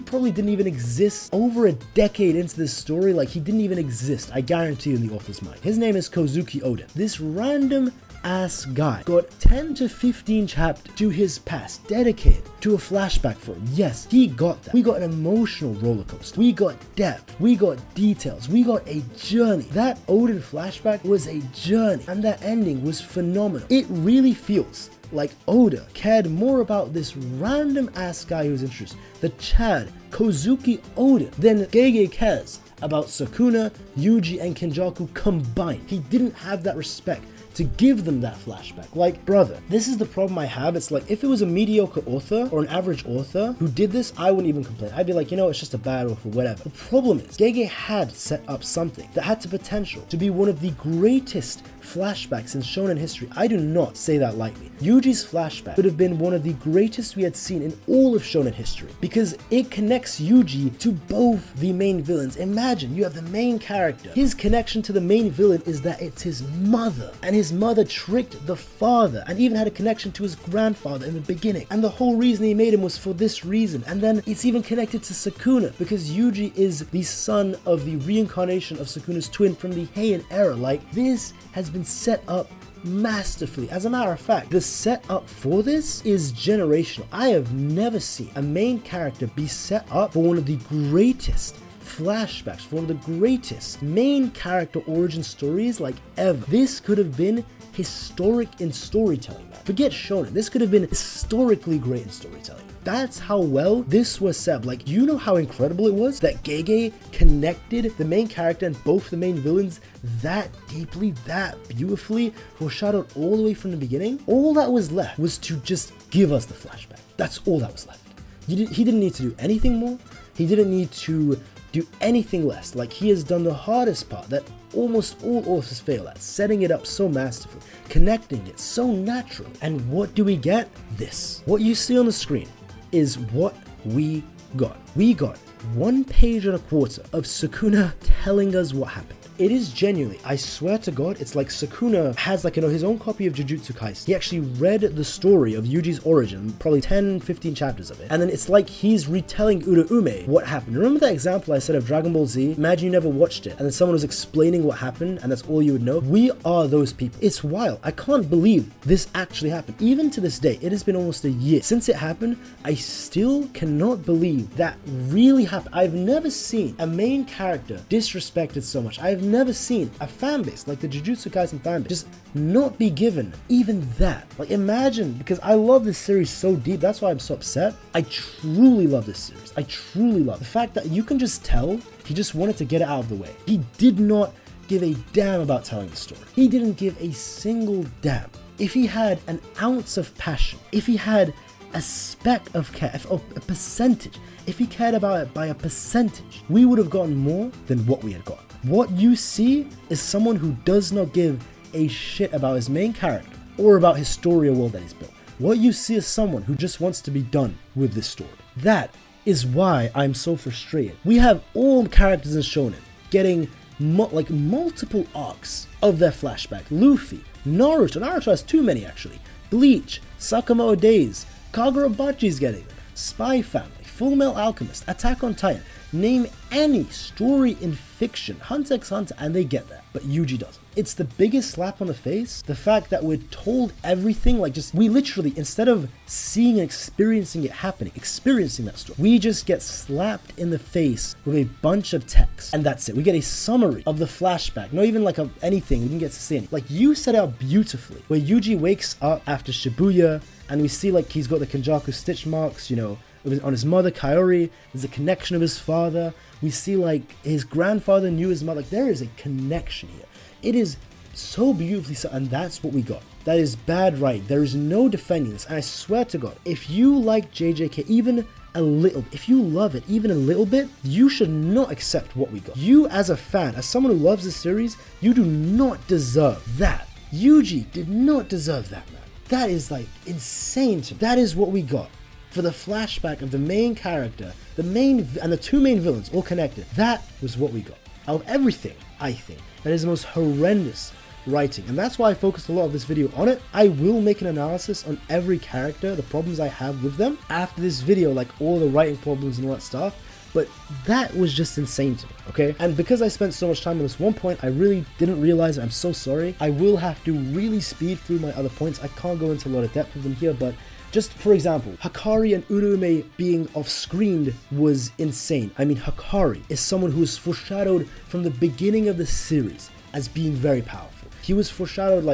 Speaker 1: probably didn't even exist over a decade into this story. Like, he didn't even exist, I guarantee you, in the author's mind. His name is Kozuki Oden. This random ass guy got 10 to 15 chapters to his past, dedicated to a flashback for him. Yes, he got that. We got an emotional roller coaster. We got depth. We got details. We got a journey. That Oden flashback was a journey, and that ending was phenomenal. It really feels like Oda cared more about this random ass guy who's introduced, the Chad Kozuki Oden, than Gege cares about Sukuna, Yuji, and Kenjaku combined. He didn't have that respect to give them that flashback. Like, brother, this is the problem I have. It's like, if it was a mediocre author or an average author who did this, I wouldn't even complain. I'd be like, you know, it's just a bad author, whatever. The problem is, Gege had set up something that had the potential to be one of the greatest flashbacks in shonen history. I do not say that lightly. Yuji's flashback could have been one of the greatest we had seen in all of shonen history, because it connects Yuji to both the main villains. Imagine, you have the main character. His connection to the main villain is that it's his mother, and his mother tricked the father and even had a connection to his grandfather in the beginning, and the whole reason he made him was for this reason. And then it's even connected to Sukuna, because Yuji is the son of the reincarnation of Sukuna's twin from the Heien era. Like, this has been set up masterfully. As a matter of fact, the setup for this is generational. I have never seen a main character be set up for one of the greatest flashbacks, for one of the greatest main character origin stories like ever. This could have been historic in storytelling, man. Forget shonen, this could have been historically great in storytelling. That's how well this was set up. Like, you know how incredible it was that Gege connected the main character and both the main villains that deeply, that beautifully, foreshadowed all the way from the beginning? All that was left was to just give us the flashback. That's all that was left. He didn't need to do anything more. He didn't need to do anything less. Like, he has done the hardest part that almost all authors fail at, setting it up so masterfully, connecting it so naturally. And what do we get? This. What you see on the screen is what we got. We got 1 page and a quarter of Sukuna telling us what happened. It is genuinely, I swear to God, it's like Sukuna has like, you know, his own copy of Jujutsu Kaisen. He actually read the story of Yuji's origin, probably 10, 15 chapters of it. And then it's like he's retelling Uraume what happened. Remember that example I said of Dragon Ball Z? Imagine you never watched it and then someone was explaining what happened and that's all you would know. We are those people. It's wild. I can't believe this actually happened. Even to this day, it has been almost a year since it happened. I still cannot believe that really happened. I've never seen a main character disrespected so much. I've never seen a fan base like the Jujutsu Kaisen fan base just not be given even that. Like, imagine, because I love this series so deep, that's why I'm so upset. I truly love this series. I truly love the fact that you can just tell he just wanted to get it out of the way. He did not give a damn about telling the story. He didn't give a single damn. If he had an ounce of passion, if he had a speck of care, a percentage, if he cared about it by a percentage, we would have gotten more than what we had got. What you see is someone who does not give a shit about his main character or about his story or world that he's built. What you see is someone who just wants to be done with this story. That is why I'm so frustrated. We have all characters in Shonen getting multiple arcs of their flashback. Luffy, Naruto has too many actually. Bleach, Sakamoto Days, Kagurabachi's getting them. Spy Family, Full Metal Alchemist, Attack on Titan. Name any story in fiction, Hunter x Hunter, and they get that. But Yuji doesn't. It's the biggest slap on the face. The fact that we're told everything, we literally, instead of seeing and experiencing it happening, experiencing that story, we just get slapped in the face with a bunch of text. And that's it. We get a summary of the flashback. Not even anything. We didn't get to see anything. Like, you set out beautifully, where Yuji wakes up after Shibuya, and we see he's got the Kenjaku stitch marks, on his mother, Kaori. There's a connection of his father. We see his grandfather knew his mother. There is a connection here. It is so beautifully set, and that's what we got. That is bad writing. There is no defending this, and I swear to God, if you like JJK even a little, if you love it even a little bit, you should not accept what we got. You as a fan, as someone who loves this series, you do not deserve that. Yuji did not deserve that, man. That is insane to me. That is what we got. For the flashback of the main character, and the two main villains all connected. That was what we got. Out of everything, I think, that is the most horrendous writing. And that's why I focused a lot of this video on it. I will make an analysis on every character, the problems I have with them, after this video, all the writing problems and all that stuff. But that was just insane to me, okay? And because I spent so much time on this one point, I really didn't realize it. I'm so sorry. I will have to really speed through my other points. I can't go into a lot of depth with them here, but just for example, Hakari and Urume being off-screened was insane. I mean, Hakari is someone who was foreshadowed from the beginning of the series as being very powerful. He was foreshadowed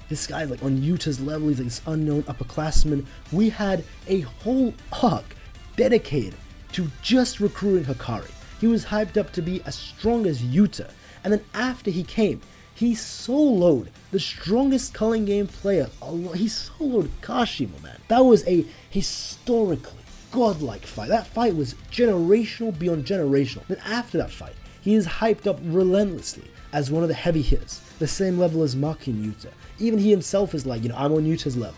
Speaker 1: this guy on Yuta's level, he's this unknown upperclassman. We had a whole arc dedicated to just recruiting Hakari. He was hyped up to be as strong as Yuta. And then after he came, he soloed the strongest culling game player. He soloed Kashimo, man. That was a historically godlike fight. That fight was generational beyond generational. Then after that fight, he is hyped up relentlessly as one of the heavy hitters, the same level as Maki and Yuta. Even he himself is I'm on Yuta's level.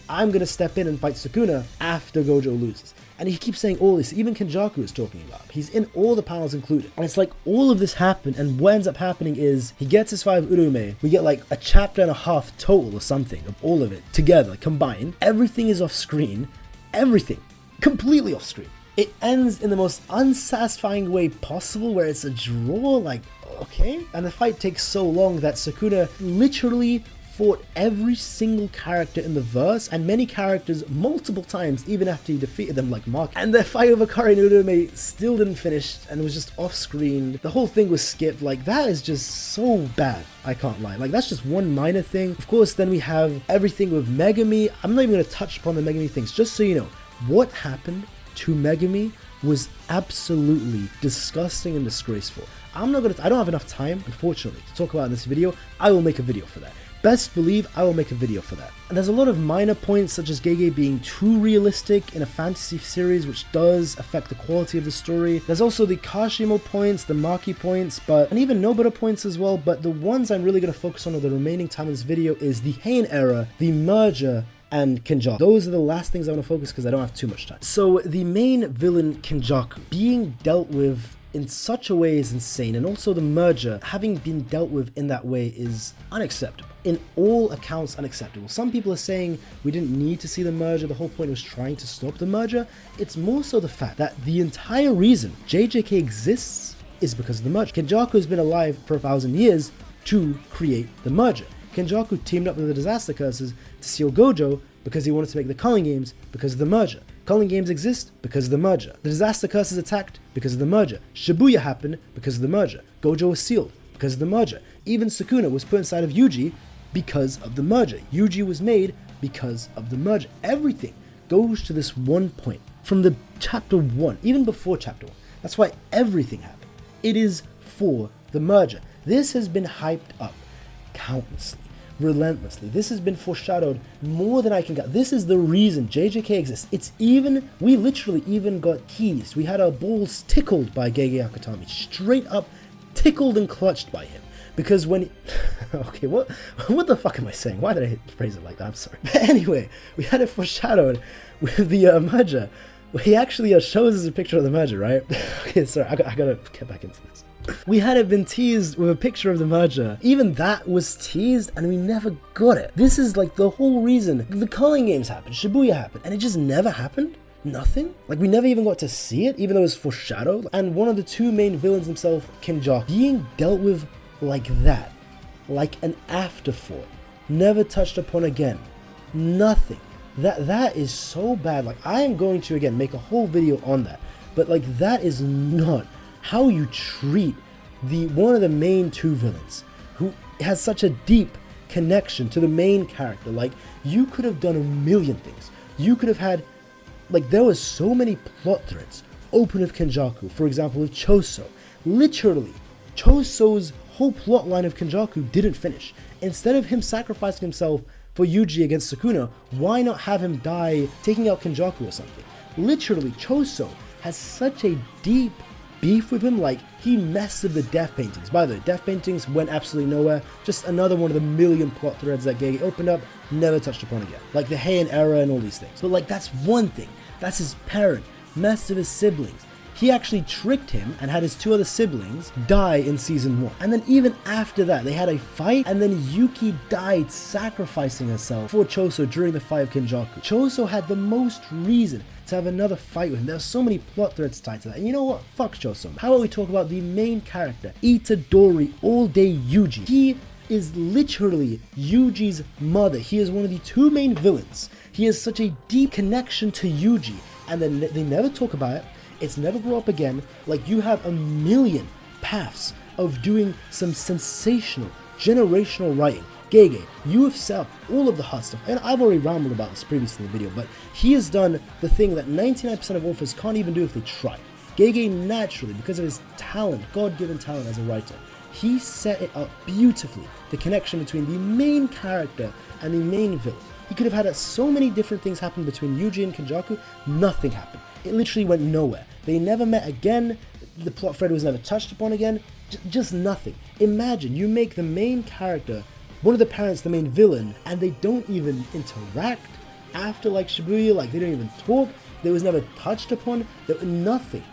Speaker 1: I'm gonna step in and fight Sukuna after Gojo loses. And he keeps saying all this, even Kenjaku is talking about. He's in all the panels included. And it's all of this happened, and what ends up happening is he gets his fight with Urume. We get a chapter and a half total or something of all of it together, combined. Everything is off screen. Everything. Completely off screen. It ends in the most unsatisfying way possible, where it's a draw, okay? And the fight takes so long that Sukuna literally fought every single character in the verse, and many characters multiple times, even after he defeated them like Mark. And their fight over Hakari and Urume still didn't finish, and was just off screen. The whole thing was skipped. That is just so bad, I can't lie. That's just one minor thing. Of course, then we have everything with Megami. I'm not even going to touch upon the Megami things, just so you know. What happened to Megami was absolutely disgusting and disgraceful. I don't have enough time, unfortunately, to talk about in this video. I will make a video for that. Best believe I will make a video for that. And there's a lot of minor points, such as Gege being too realistic in a fantasy series, which does affect the quality of the story. There's also the Kashimo points, the Maki points, and even Nobita points as well. But the ones I'm really going to focus on in the remaining time of this video is the Heien era, the merger, and Kenjaku. Those are the last things I want to focus because I don't have too much time. So the main villain, Kenjaku, being dealt with in such a way is insane, and also the merger having been dealt with in that way is unacceptable. In all accounts, unacceptable. Some people are saying we didn't need to see the merger, the whole point was trying to stop the merger. It's more so the fact that the entire reason JJK exists is because of the merger. Kenjaku has been alive for 1,000 years to create the merger. Kenjaku teamed up with the Disaster Curses to steal Gojo because he wanted to make the Culling Games because of the merger. Culling Games exist because of the merger. The Disaster Curses attacked because of the merger. Shibuya happened because of the merger. Gojo was sealed because of the merger. Even Sukuna was put inside of Yuji because of the merger. Yuji was made because of the merger. Everything goes to this one point. From the chapter 1, even before chapter 1. That's why everything happened. It is for the merger. This has been hyped up countlessly, relentlessly. This has been foreshadowed more than I can get. This is the reason JJK exists. We literally even got teased. We had our balls tickled by Gege AKUTAMI. Straight up tickled and clutched by him. Because when okay, what the fuck am I saying? Why did I phrase it like that? I'm sorry. But anyway, we had it foreshadowed with the merger. He actually shows us a picture of the merger, right? Okay, sorry, I gotta get back into this. We had it been teased with a picture of the merger. Even that was teased and we never got it. This is like the whole reason. The Culling games happened, Shibuya happened, and it just never happened? Nothing? Like we never even got to see it, even though it was foreshadowed. And one of the two main villains himself, Kenjaku, being dealt with like that. Like an afterthought. Never touched upon again. Nothing. That is so bad. Like I am going to again make a whole video on that, but like that is not how you treat one of the main two villains who has such a deep connection to the main character. Like you could have done a million things. You could have had, like there was so many plot threads open with Kenjaku, for example with Choso. Literally Choso's whole plot line of Kenjaku didn't finish. Instead of him sacrificing himself for Yuji against Sukuna, why not have him die taking out Kenjaku or something? Literally, Choso has such a deep beef with him, like he messed with the death paintings. By the way, death paintings went absolutely nowhere. Just another one of the million plot threads that Gege opened up, never touched upon again. Like the Heien era and all these things. But like that's one thing. That's his parent, messed with his siblings. He actually tricked him and had his two other siblings die in season 1. And then even after that, they had a fight, and then Yuki died sacrificing herself for Choso during the fight of Kenjaku. Choso had the most reason to have another fight with him. There are so many plot threads tied to that. And you know what? Fuck Choso. How about we talk about the main character, Itadori All Day Yuji. He is literally Yuji's mother. He is one of the two main villains. He has such a deep connection to Yuji, and then they never talk about it. It's never brought up again. Like you have a million paths of doing some sensational, generational writing. Gege, you have set up all of the hot stuff, and I've already rambled about this previously in the video, but he has done the thing that 99% of authors can't even do if they try. Gege naturally, because of his talent, God-given talent as a writer, he set it up beautifully, the connection between the main character and the main villain. He could have had so many different things happen between Yuji and Kenjaku, nothing happened. It literally went nowhere. They never met again, the plot thread was never touched upon again, just nothing. Imagine you make the main character, one of the parents the main villain, and they don't even interact after like Shibuya, like they don't even talk, they was never touched upon, nothing.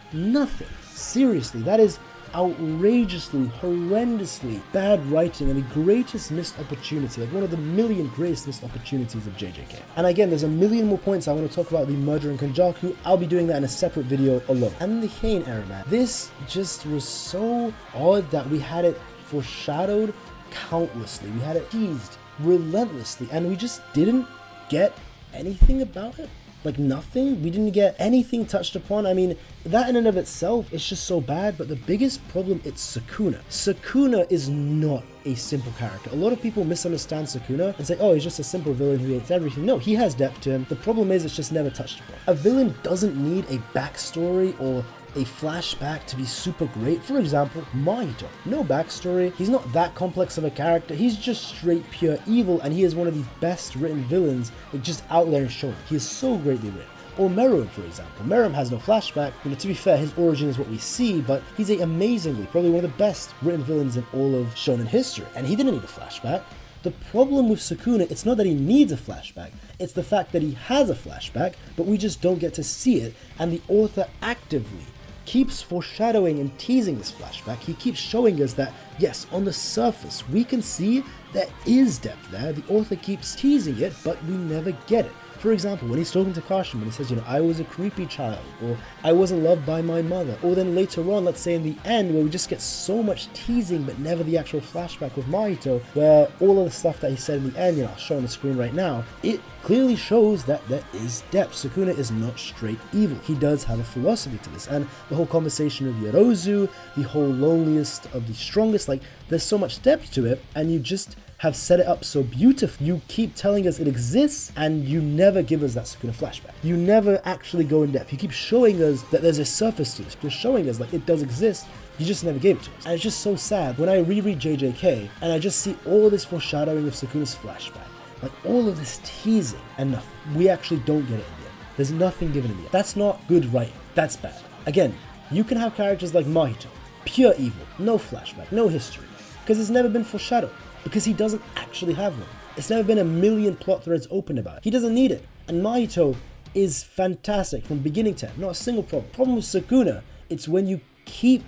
Speaker 1: Seriously, that is outrageously, horrendously bad writing and the greatest missed opportunity, like one of the million greatest missed opportunities of JJK. And again, there's a million more points I want to talk about the merger in Kenjaku. I'll be doing that in a separate video alone. And the Heien era, man. This just was so odd that we had it foreshadowed countlessly. We had it teased relentlessly, and we just didn't get anything about it. Like nothing. We didn't get anything touched upon. I mean, that in and of itself is just so bad, but the biggest problem, it's Sukuna. Sukuna is not a simple character. A lot of people misunderstand Sukuna and say, oh, he's just a simple villain who hates everything. No, he has depth to him. The problem is it's just never touched upon. A villain doesn't need a backstory or a flashback to be super great. For example, Mahito. No backstory. He's not that complex of a character. He's just straight pure evil, and he is one of the best written villains like just out there in shonen. He is so greatly written. Or Meruem, for example. Meruem has no flashback. You know, to be fair, his origin is what we see, but he's amazingly, probably one of the best written villains in all of shonen history, and he didn't need a flashback. The problem with Sukuna, it's not that he needs a flashback, it's the fact that he has a flashback, but we just don't get to see it, and the author actively keeps foreshadowing and teasing this flashback. He keeps showing us that, yes, on the surface, we can see there is depth there. The author keeps teasing it, but we never get it. For example, when he's talking to Kashimo, he says, you know, I was a creepy child, or I wasn't loved by my mother. Or then later on, let's say in the end, where we just get so much teasing, but never the actual flashback with Mahito, where all of the stuff that he said in the end, you know, I'll show on the screen right now, it clearly shows that there is depth. Sukuna is not straight evil. He does have a philosophy to this, and the whole conversation of Yorozu, the whole loneliest of the strongest, like, there's so much depth to it, and you just have set it up so beautifully. You keep telling us it exists, and you never give us that Sukuna flashback. You never actually go in depth. You keep showing us that there's a surface to this. You're showing us like it does exist. You just never gave it to us. And it's just so sad when I reread JJK and I just see all this foreshadowing of Sukuna's flashback. Like all of this teasing and nothing. We actually don't get it in the end. There's nothing given in the end. That's not good writing. That's bad. Again, you can have characters like Mahito, pure evil, no flashback, no history, because it's never been foreshadowed. Because he doesn't actually have one. It's never been a million plot threads opened about it. He doesn't need it. And Mahito is fantastic from beginning to end. Not a single problem. Problem with Sukuna, it's when you keep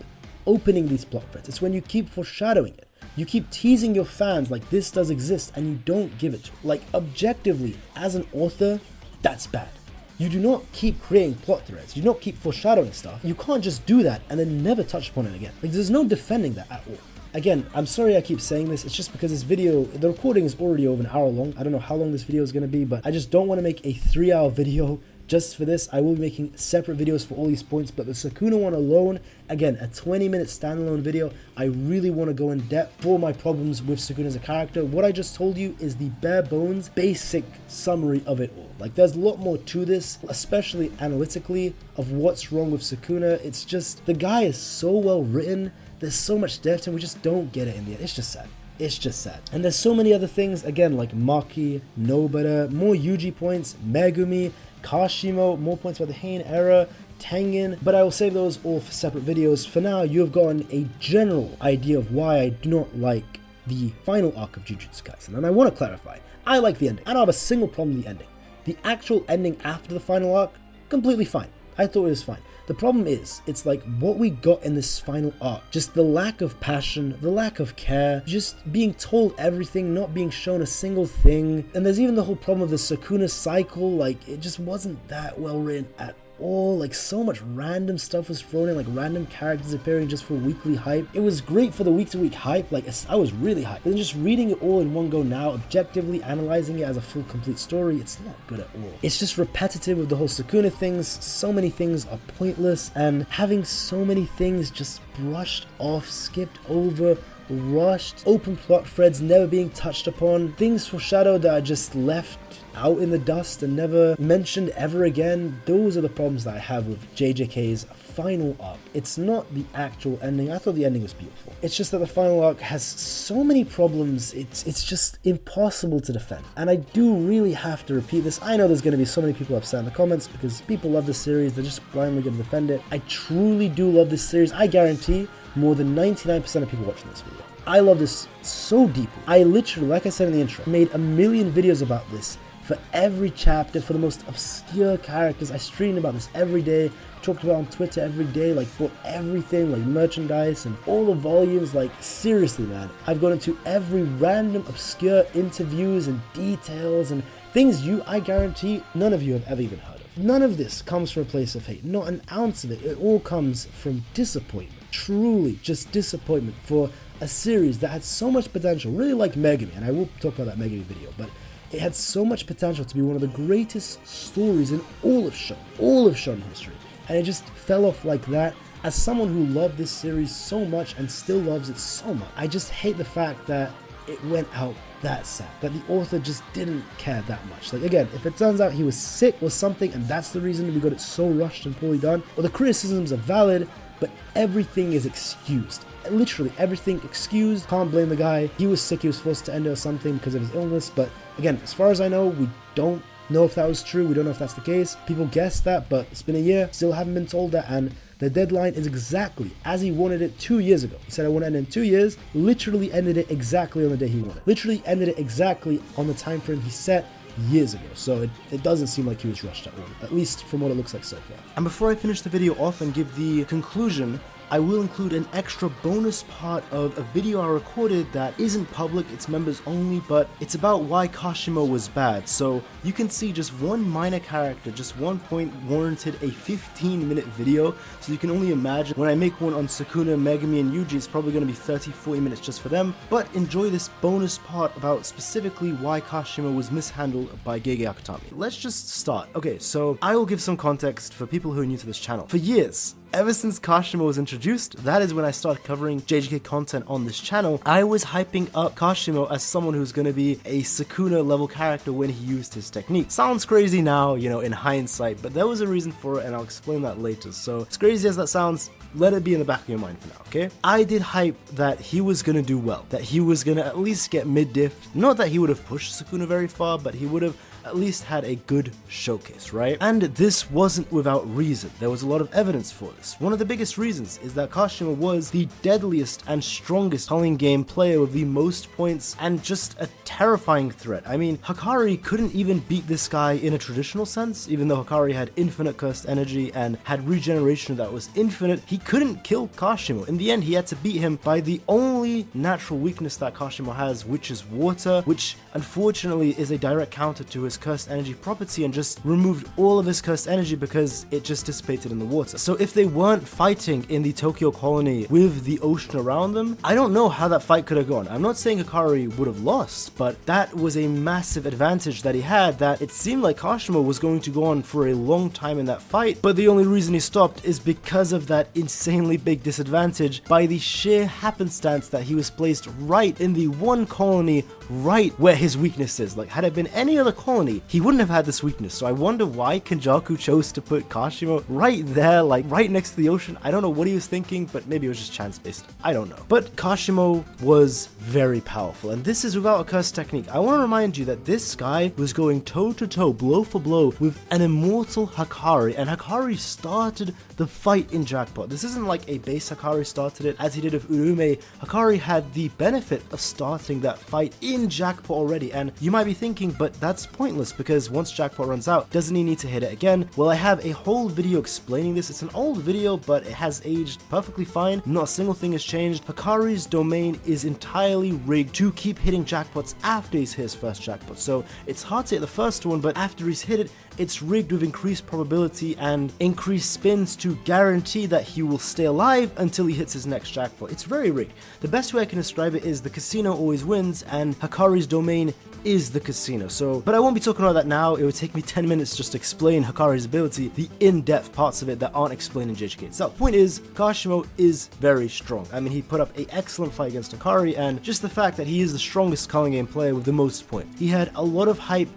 Speaker 1: opening these plot threads. It's when you keep foreshadowing it. You keep teasing your fans like this does exist and you don't give it to them. Like objectively, as an author, that's bad. You do not keep creating plot threads. You do not keep foreshadowing stuff. You can't just do that and then never touch upon it again. Like there's no defending that at all. Again, I'm sorry I keep saying this, it's just because this video, the recording is already over an hour long. I don't know how long this video is going to be, but I just don't want to make a 3-hour video just for this. I will be making separate videos for all these points, but the Sukuna one alone, again, a 20-minute standalone video. I really want to go in depth for my problems with Sukuna as a character. What I just told you is the bare bones, basic summary of it all. Like, there's a lot more to this, especially analytically, of what's wrong with Sukuna. It's just, the guy is so well written. There's so much depth and we just don't get it in the end. It's just sad. It's just sad. And there's so many other things, again, like Maki, Nobara, more Yuji points, Megumi, Kashimo, more points about the Heien era, Tengen, but I will save those all for separate videos. For now, you have gotten a general idea of why I do not like the final arc of Jujutsu Kaisen. And I want to clarify, I like the ending. I don't have a single problem with the ending. The actual ending after the final arc, completely fine. I thought it was fine. The problem is, it's like what we got in this final arc, just the lack of passion, the lack of care, just being told everything, not being shown a single thing. And there's even the whole problem of the Sukuna cycle, like it just wasn't that well written at all. Like so much random stuff was thrown in, like random characters appearing just for weekly hype. It was great for the week-to-week hype, like I was really hyped. But then just reading it all in one go now, objectively analyzing it as a full complete story, it's not good at all. It's just repetitive with the whole Sukuna things. So many things are pointless, and having so many things just brushed off, skipped over, rushed, open plot threads never being touched upon, things foreshadowed that are just left out in the dust and never mentioned ever again. Those are the problems that I have with JJK's final arc. It's not the actual ending. I thought the ending was beautiful. It's just that the final arc has so many problems, it's just impossible to defend. And I do really have to repeat this. I know there's going to be so many people upset in the comments because people love this series, they're just blindly going to defend it. I truly do love this series. I guarantee more than 99% of people watching this video. I love this so deeply. I literally, like I said in the intro, made a million videos about this for every chapter, for the most obscure characters. I streamed about this every day, talked about it on Twitter every day, like bought everything, like merchandise and all the volumes. Like seriously, man, I've gone into every random obscure interviews and details and things I guarantee none of you have ever even heard of. None of this comes from a place of hate, not an ounce of it. It all comes from disappointment. Truly just disappointment for a series that had so much potential, really like Megumi, and I will talk about that Megumi video, but it had so much potential to be one of the greatest stories in all of shonen history, and it just fell off like that. As someone who loved this series so much and still loves it so much, I just hate the fact that it went out that sad, that the author just didn't care that much. Like again, if it turns out he was sick or something and that's the reason we got it so rushed and poorly done, or the criticisms are valid, but everything is excused. Literally everything excused. Can't blame the guy. He was sick, he was forced to end it or something because of his illness. But again, as far as I know, we don't know if that was true. We don't know if that's the case. People guessed that, but it's been a year, still haven't been told that, and the deadline is exactly as he wanted it 2 years ago. He said, I want to end in 2 years, literally ended it exactly on the day he wanted. Literally ended it exactly on the time frame he set years ago. So it doesn't seem like he was rushed at all, at least from what it looks like so far. And before I finish the video off and give the conclusion I will include an extra bonus part of a video I recorded that isn't public, it's members only, but it's about why Kashimo was bad. So you can see just one minor character, just one point warranted a 15-minute video. So you can only imagine when I make one on Sukuna, Megami, and Yuji, it's probably going to be 30-40 minutes just for them. But enjoy this bonus part about specifically why Kashimo was mishandled by Gege AKUTAMI. Let's just start. Okay, so I will give some context for people who are new to this channel. For years, ever since Kashimo was introduced, that is when I started covering JJK content on this channel, I was hyping up Kashimo as someone who's going to be a Sukuna level character when he used his technique. Sounds crazy now, you know, in hindsight, but there was a reason for it and I'll explain that later. So as crazy as that sounds, let it be in the back of your mind for now, okay? I did hype that he was gonna do well, that he was gonna at least get mid-diff. Not that he would have pushed Sukuna very far, but he would have at least had a good showcase, right? And this wasn't without reason. There was a lot of evidence for this. One of the biggest reasons is that Kashimo was the deadliest and strongest calling game player with the most points and just a terrifying threat. I mean, Hakari couldn't even beat this guy in a traditional sense, even though Hakari had infinite cursed energy and had regeneration that was infinite. He couldn't kill Kashimo. In the end, he had to beat him by the only natural weakness that Kashimo has, which is water, which unfortunately is a direct counter to his cursed energy property and just removed all of his cursed energy because it just dissipated in the water. So if they weren't fighting in the Tokyo colony with the ocean around them, I don't know how that fight could have gone. I'm not saying Hakari would have lost, but that was a massive advantage that he had that it seemed like Kashimo was going to go on for a long time in that fight, but the only reason he stopped is because of that insanely big disadvantage by the sheer happenstance that he was placed right in the one colony right where his weakness is. Like, had it been any other colony, he wouldn't have had this weakness. So I wonder why Kenjaku chose to put Kashimo right there, like right next to the ocean. I don't know what he was thinking, but maybe it was just chance based. I don't know. But Kashimo was very powerful, and this is without a curse technique. I want to remind you that this guy was going toe to toe, blow for blow with an immortal Hakari, and Hakari started the fight in Jackpot. This isn't like a base Hakari started it as he did with Urume. Hakari had the benefit of starting that fight in Jackpot already, and you might be thinking, but that's pointless because once Jackpot runs out, doesn't he need to hit it again? Well, I have a whole video explaining this. It's an old video, but it has aged perfectly fine. Not a single thing has changed. Hakari's domain is entirely rigged to keep hitting jackpots after he's hit his first jackpot. So it's hard to hit the first one, but after he's hit it, it's rigged with increased probability and increased spins to guarantee that he will stay alive until he hits his next jackpot. It's very rigged. The best way I can describe it is the casino always wins, and Hakari's domain is the casino. So, but I won't be talking about that now. It would take me 10 minutes just to explain Hakari's ability, the in-depth parts of it that aren't explained in JJK itself. Point is, Kashimo is very strong. I mean, he put up an excellent fight against Hakari, and just the fact that he is the strongest calling game player with the most points. He had a lot of hype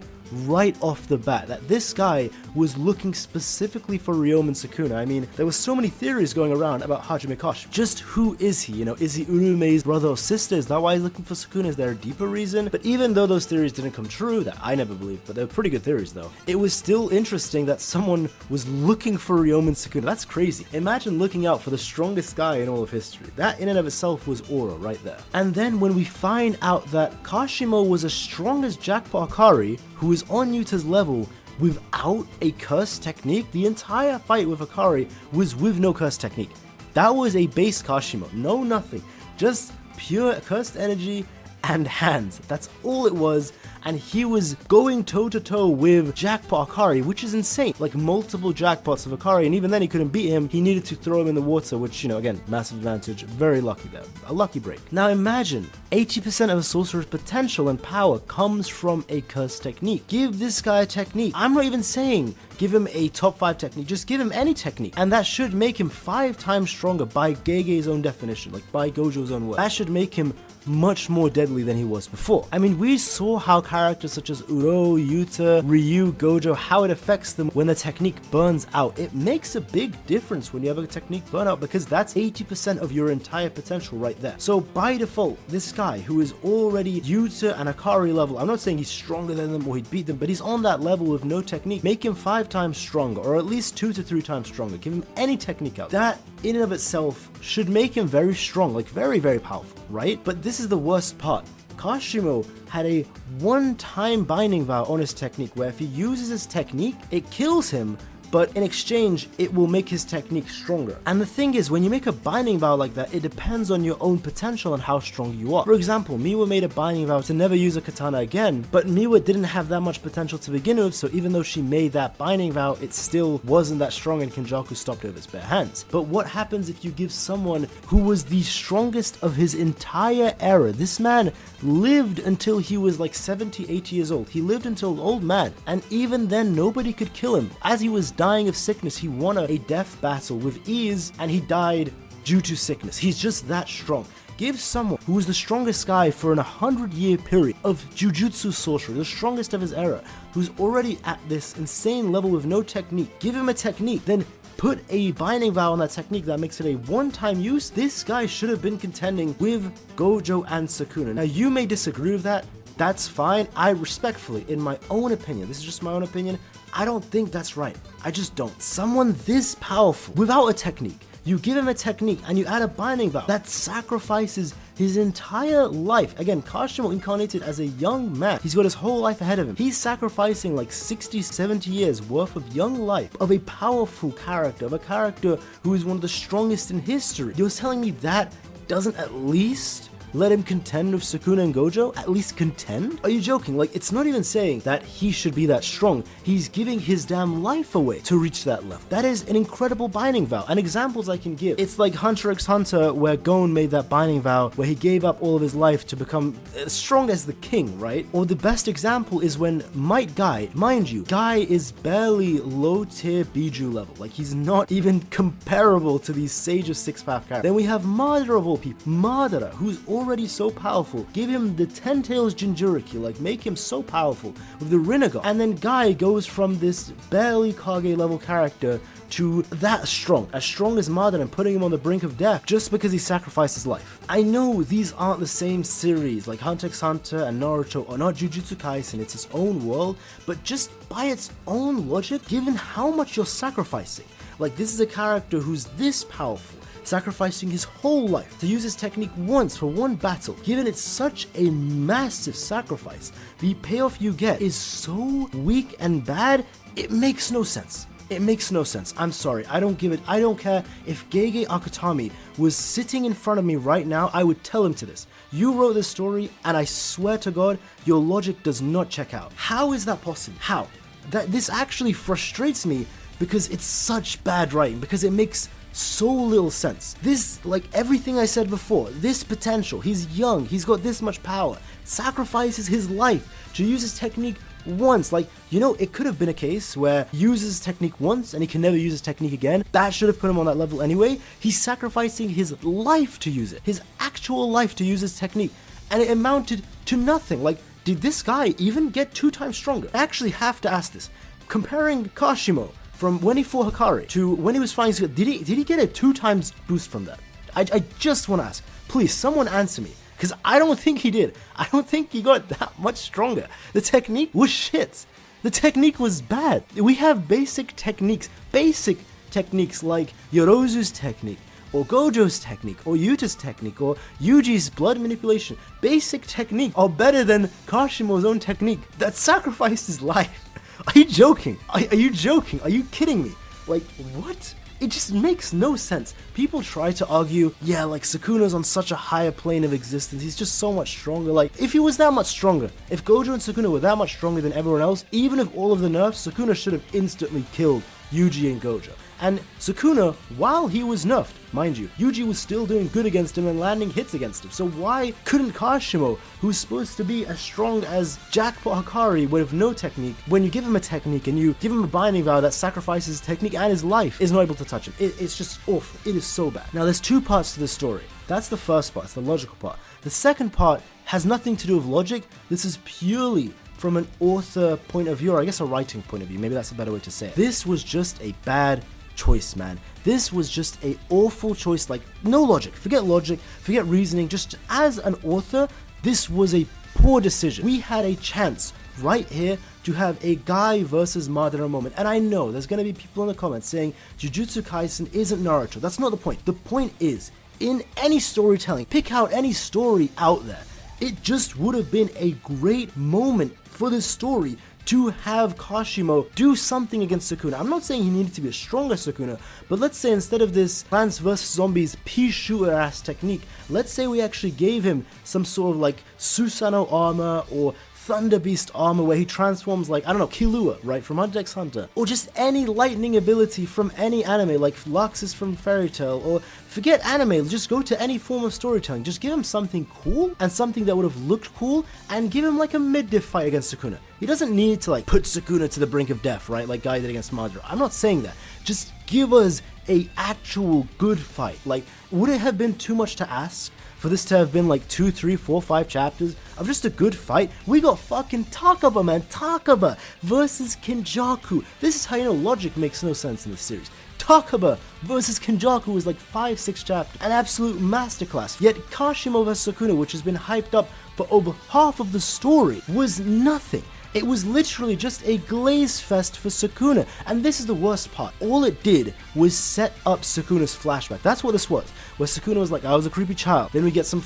Speaker 1: right off the bat that this guy was looking specifically for Ryomen Sukuna. I mean, there were so many theories going around about Hajime Kashimo. Just who is he? You know, is he Urume's brother or sister? Is that why he's looking for Sukuna? Is there a deeper reason? But even though those theories didn't come true, that I never believed, but they're pretty good theories though, it was still interesting that someone was looking for Ryomen Sukuna. That's crazy. Imagine looking out for the strongest guy in all of history. That in and of itself was aura right there. And then when we find out that Kashimo was as strong as Jackpot Hakari, who is on Yuta's level without a curse technique, the entire fight with Hakari was with no curse technique. That was a base Kashimo, no nothing, just pure cursed energy and hands. That's all it was, and he was going toe to toe with Jackpot Hakari, which is insane. Like multiple jackpots of Hakari, and even then he couldn't beat him. He needed to throw him in the water, which, you know, again, massive advantage. Very lucky there, a lucky break. Now imagine 80% of a sorcerer's potential and power comes from a curse technique. Give this guy a technique. I'm not even saying give him a top 5 technique, just give him any technique, and that should make him 5 times stronger by Gege's own definition, like by Gojo's own word. That should make him much more deadly than he was before. I mean, we saw how characters such as Uro, Yuta, Ryu, Gojo, how it affects them when the technique burns out. It makes a big difference when you have a technique burnout because that's 80% of your entire potential right there. So by default, this guy who is already Yuta and Hakari level, I'm not saying he's stronger than them or he'd beat them, but he's on that level with no technique. Make him 5 times stronger, or at least 2 to 3 times stronger. Give him any technique out. That in and of itself should make him very strong, like very, very powerful, right? But this is the worst part. Kashimo had a one-time binding vow on his technique where if he uses his technique, it kills him, but in exchange, it will make his technique stronger. And the thing is, when you make a binding vow like that, it depends on your own potential and how strong you are. For example, Miwa made a binding vow to never use a katana again, but Miwa didn't have that much potential to begin with, so even though she made that binding vow, it still wasn't that strong and Kenjaku stopped over his bare hands. But what happens if you give someone who was the strongest of his entire era? This man lived until he was like 70, 80 years old. He lived until an old man, and even then nobody could kill him. As he was dying of sickness, he won a death battle with ease, and he died due to sickness. He's just that strong. Give someone who was the strongest guy for an 100-year period of Jujutsu sorcery, the strongest of his era, who's already at this insane level with no technique, give him a technique, then put a binding vow on that technique that makes it a one-time use. This guy should have been contending with Gojo and Sukuna. Now, you may disagree with that. That's fine. I respectfully, in my own opinion, this is just my own opinion, I don't think that's right. I just don't. Someone this powerful, without a technique, you give him a technique and you add a binding vow that sacrifices his entire life. Again, Kashimo incarnated as a young man. He's got his whole life ahead of him. He's sacrificing like 60, 70 years worth of young life of a powerful character, of a character who is one of the strongest in history. You're telling me that doesn't at least let him contend with Sukuna and Gojo? At least contend? Are you joking? Like, it's not even saying that he should be that strong. He's giving his damn life away to reach that level. That is an incredible binding vow. And examples I can give. It's like Hunter x Hunter, where Gon made that binding vow, where he gave up all of his life to become as strong as the king, right? Or the best example is when Might Guy, mind you, Guy is barely low tier Biju level. Like, he's not even comparable to these Sage of Six Path characters. Then we have Madara of all people. Madara, who's already so powerful. Give him the 10 Tails Jinchuriki, like make him so powerful with the Rinnegan. And then Guy goes from this barely Kage level character to that strong, as strong as Madara, and putting him on the brink of death just because he sacrificed his life. I know these aren't the same series, like Hunter x Hunter and Naruto are not Jujutsu Kaisen, it's its own world, but just by its own logic, given how much you're sacrificing, like this is a character who's this powerful, sacrificing his whole life to use his technique once for one battle. Given it's such a massive sacrifice, the payoff you get is so weak and bad, it makes no sense. It makes no sense. I'm sorry. I don't care if Gege AKUTAMI was sitting in front of me right now, I would tell him to this. You wrote this story, and I swear to God, your logic does not check out. How is that possible? How? This actually frustrates me because it's such bad writing, because it makes so little sense. This, like everything I said before, this potential, he's young, he's got this much power, sacrifices his life to use his technique once. Like, you know, it could have been a case where he uses his technique once and he can never use his technique again. That should have put him on that level anyway. He's sacrificing his life to use it, his actual life to use his technique, and it amounted to nothing. Like, did this guy even get 2 times stronger? I actually have to ask this. Comparing Kashimo from when he fought Hikari to when he was fighting, did he get a 2 times boost from that? I just want to ask. Please, someone answer me. Because I don't think he did. I don't think he got that much stronger. The technique was shit. The technique was bad. We have basic techniques like Yorozu's technique, or Gojo's technique, or Yuta's technique, or Yuji's blood manipulation. Basic technique are better than Kashimo's own technique that sacrificed his life. Are you joking? Are you joking? Are you kidding me? Like, what? It just makes no sense. People try to argue, yeah, like Sukuna's on such a higher plane of existence, he's just so much stronger. Like, if he was that much stronger, if Gojo and Sukuna were that much stronger than everyone else, even with all of the nerfs, Sukuna should have instantly killed Yuji and Gojo. And Sukuna, while he was nerfed, mind you, Yuji was still doing good against him and landing hits against him. So why couldn't Kashimo, who's supposed to be as strong as Jackpot Hikari with no technique, when you give him a technique and you give him a binding vow that sacrifices his technique and his life, is not able to touch him? It's just awful. It is so bad. Now, there's 2 parts to this story. That's the first part, it's the logical part. The second part has nothing to do with logic. This is purely from an author point of view, or I guess a writing point of view. Maybe that's a better way to say it. This was just a bad choice, man. This was just a awful choice. Like, no logic. Forget logic, forget reasoning. Just as an author, this was a poor decision. We had a chance right here to have a Guy versus Madara moment. And I know there's going to be people in the comments saying Jujutsu Kaisen isn't Naruto. That's not the point. The point is, in any storytelling, pick out any story out there. It just would have been a great moment for this story to have Kashimo do something against Sukuna. I'm not saying he needed to be a stronger Sukuna, but let's say instead of this Plants vs. Zombies pea shooter ass technique, let's say we actually gave him some sort of like Susanoo armor or Thunder Beast armor where he transforms like, I don't know, Killua, right, from Hunter x Hunter, or just any lightning ability from any anime, like Luxus from Fairy Tail, or forget anime, just go to any form of storytelling, just give him something cool, and something that would have looked cool, and give him like a mid-diff fight against Sukuna. He doesn't need to like put Sukuna to the brink of death, right, like Guy did against Modulo. I'm not saying that, just give us a actual good fight. Like, would it have been too much to ask for this to have been like 2, 3, 4, 5 chapters of just a good fight? We got fucking Takaba, man. Takaba versus Kenjaku. This is how you know logic makes no sense in this series. Takaba versus Kenjaku was like 5, 6 chapters. An absolute masterclass. Yet Kashimo vs. Sukuna, which has been hyped up for over half of the story, was nothing. It was literally just a glaze fest for Sukuna, and this is the worst part. All it did was set up Sukuna's flashback. That's what this was, where Sukuna was like, I was a creepy child. Then we get some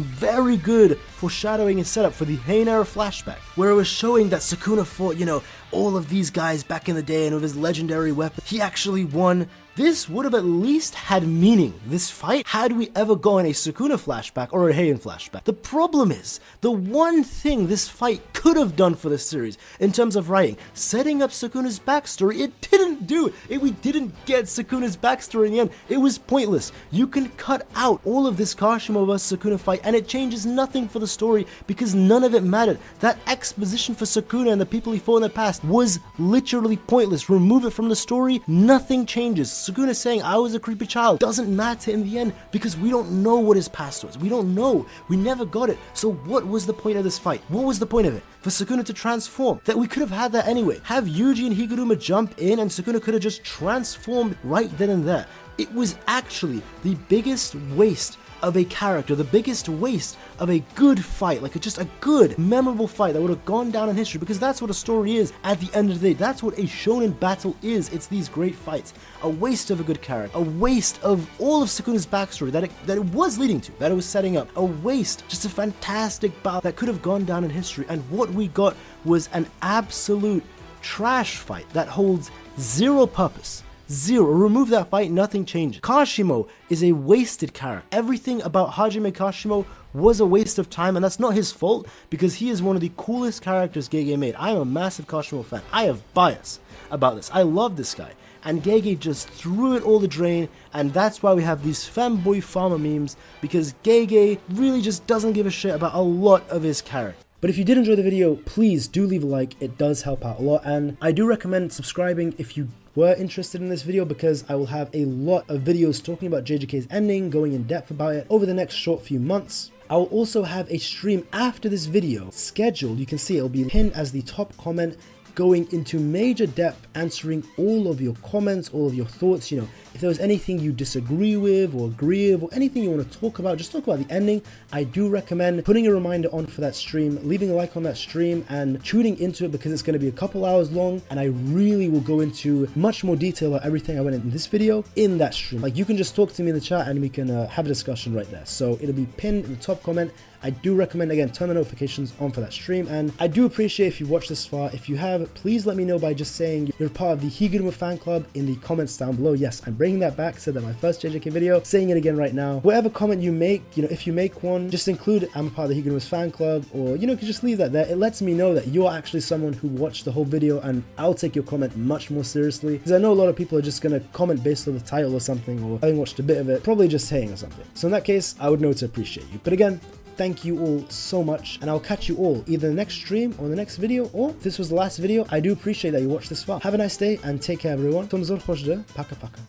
Speaker 1: very good foreshadowing and setup for the Heien era flashback, where it was showing that Sukuna fought, you know, all of these guys back in the day, and with his legendary weapon, he actually won. This would have at least had meaning, this fight, had we ever gone a Sukuna flashback or a Heien flashback. The problem is, the one thing this fight could have done for this series, in terms of writing, setting up Sukuna's backstory, it didn't do it. We didn't get Sukuna's backstory in the end. It was pointless. You can cut out all of this Kashimo vs. Sukuna fight, and it changes nothing for the story, because none of it mattered. That exposition for Sukuna and the people he fought in the past was literally pointless. Remove it from the story, nothing changes. Sukuna saying, I was a creepy child, doesn't matter in the end, because we don't know what his past was. We don't know. We never got it. So what was the point of this fight? What was the point of it? For Sukuna to transform? That we could have had that anyway. Have Yuji and Higuruma jump in and Sukuna could have just transformed right then and there. It was actually the biggest waste of a character, the biggest waste of a good fight, like just a good, memorable fight that would have gone down in history, because that's what a story is at the end of the day. That's what a shonen battle is. It's these great fights. A waste of a good character, a waste of all of Sukuna's backstory that it was leading to, that it was setting up, a waste, just a fantastic battle that could have gone down in history, and what we got was an absolute trash fight that holds zero purpose. Zero. Remove that fight, nothing changes. Kashimo is a wasted character. Everything about Hajime Kashimo was a waste of time, and that's not his fault, because he is one of the coolest characters Gege made. I am a massive Kashimo fan. I have bias about this. I love this guy. And Gege just threw it all the drain, and that's why we have these fanboy farmer memes, because Gege really just doesn't give a shit about a lot of his character. But if you did enjoy the video, please do leave a like. It does help out a lot, and I do recommend subscribing if you were interested in this video, because I will have a lot of videos talking about JJK's ending, going in depth about it over the next short few months. I will also have a stream after this video scheduled. You can see it will be pinned as the top comment, going into major depth, answering all of your comments, all of your thoughts. You know, if there was anything you disagree with or agree with, or anything you want to talk about, just talk about the ending. I do recommend putting a reminder on for that stream, leaving a like on that stream, and tuning into it, because it's going to be a couple hours long, and I really will go into much more detail about everything I went in this video in that stream. Like, you can just talk to me in the chat and we can have a discussion right there. So it'll be pinned in the top comment. I do recommend, again, turn the notifications on for that stream, and I do appreciate if you watched this far. If you have, please let me know by just saying you're part of the Higuruma fan club in the comments down below. Yes, I'm bringing that back. Said that in my first JJK video, saying it again right now. Whatever comment you make, you know, if you make one, just include I'm a part of the Higuruma's fan club, or, you know, you can just leave that there. It lets me know that you're actually someone who watched the whole video, and I'll take your comment much more seriously, because I know a lot of people are just going to comment based on the title or something, or having watched a bit of it, probably just saying or something. So in that case, I would know to appreciate you. But again, thank you all so much, and I'll catch you all either in the next stream or in the next video, or if this was the last video, I do appreciate that you watched this far. Have a nice day and take care, everyone. Paka paka.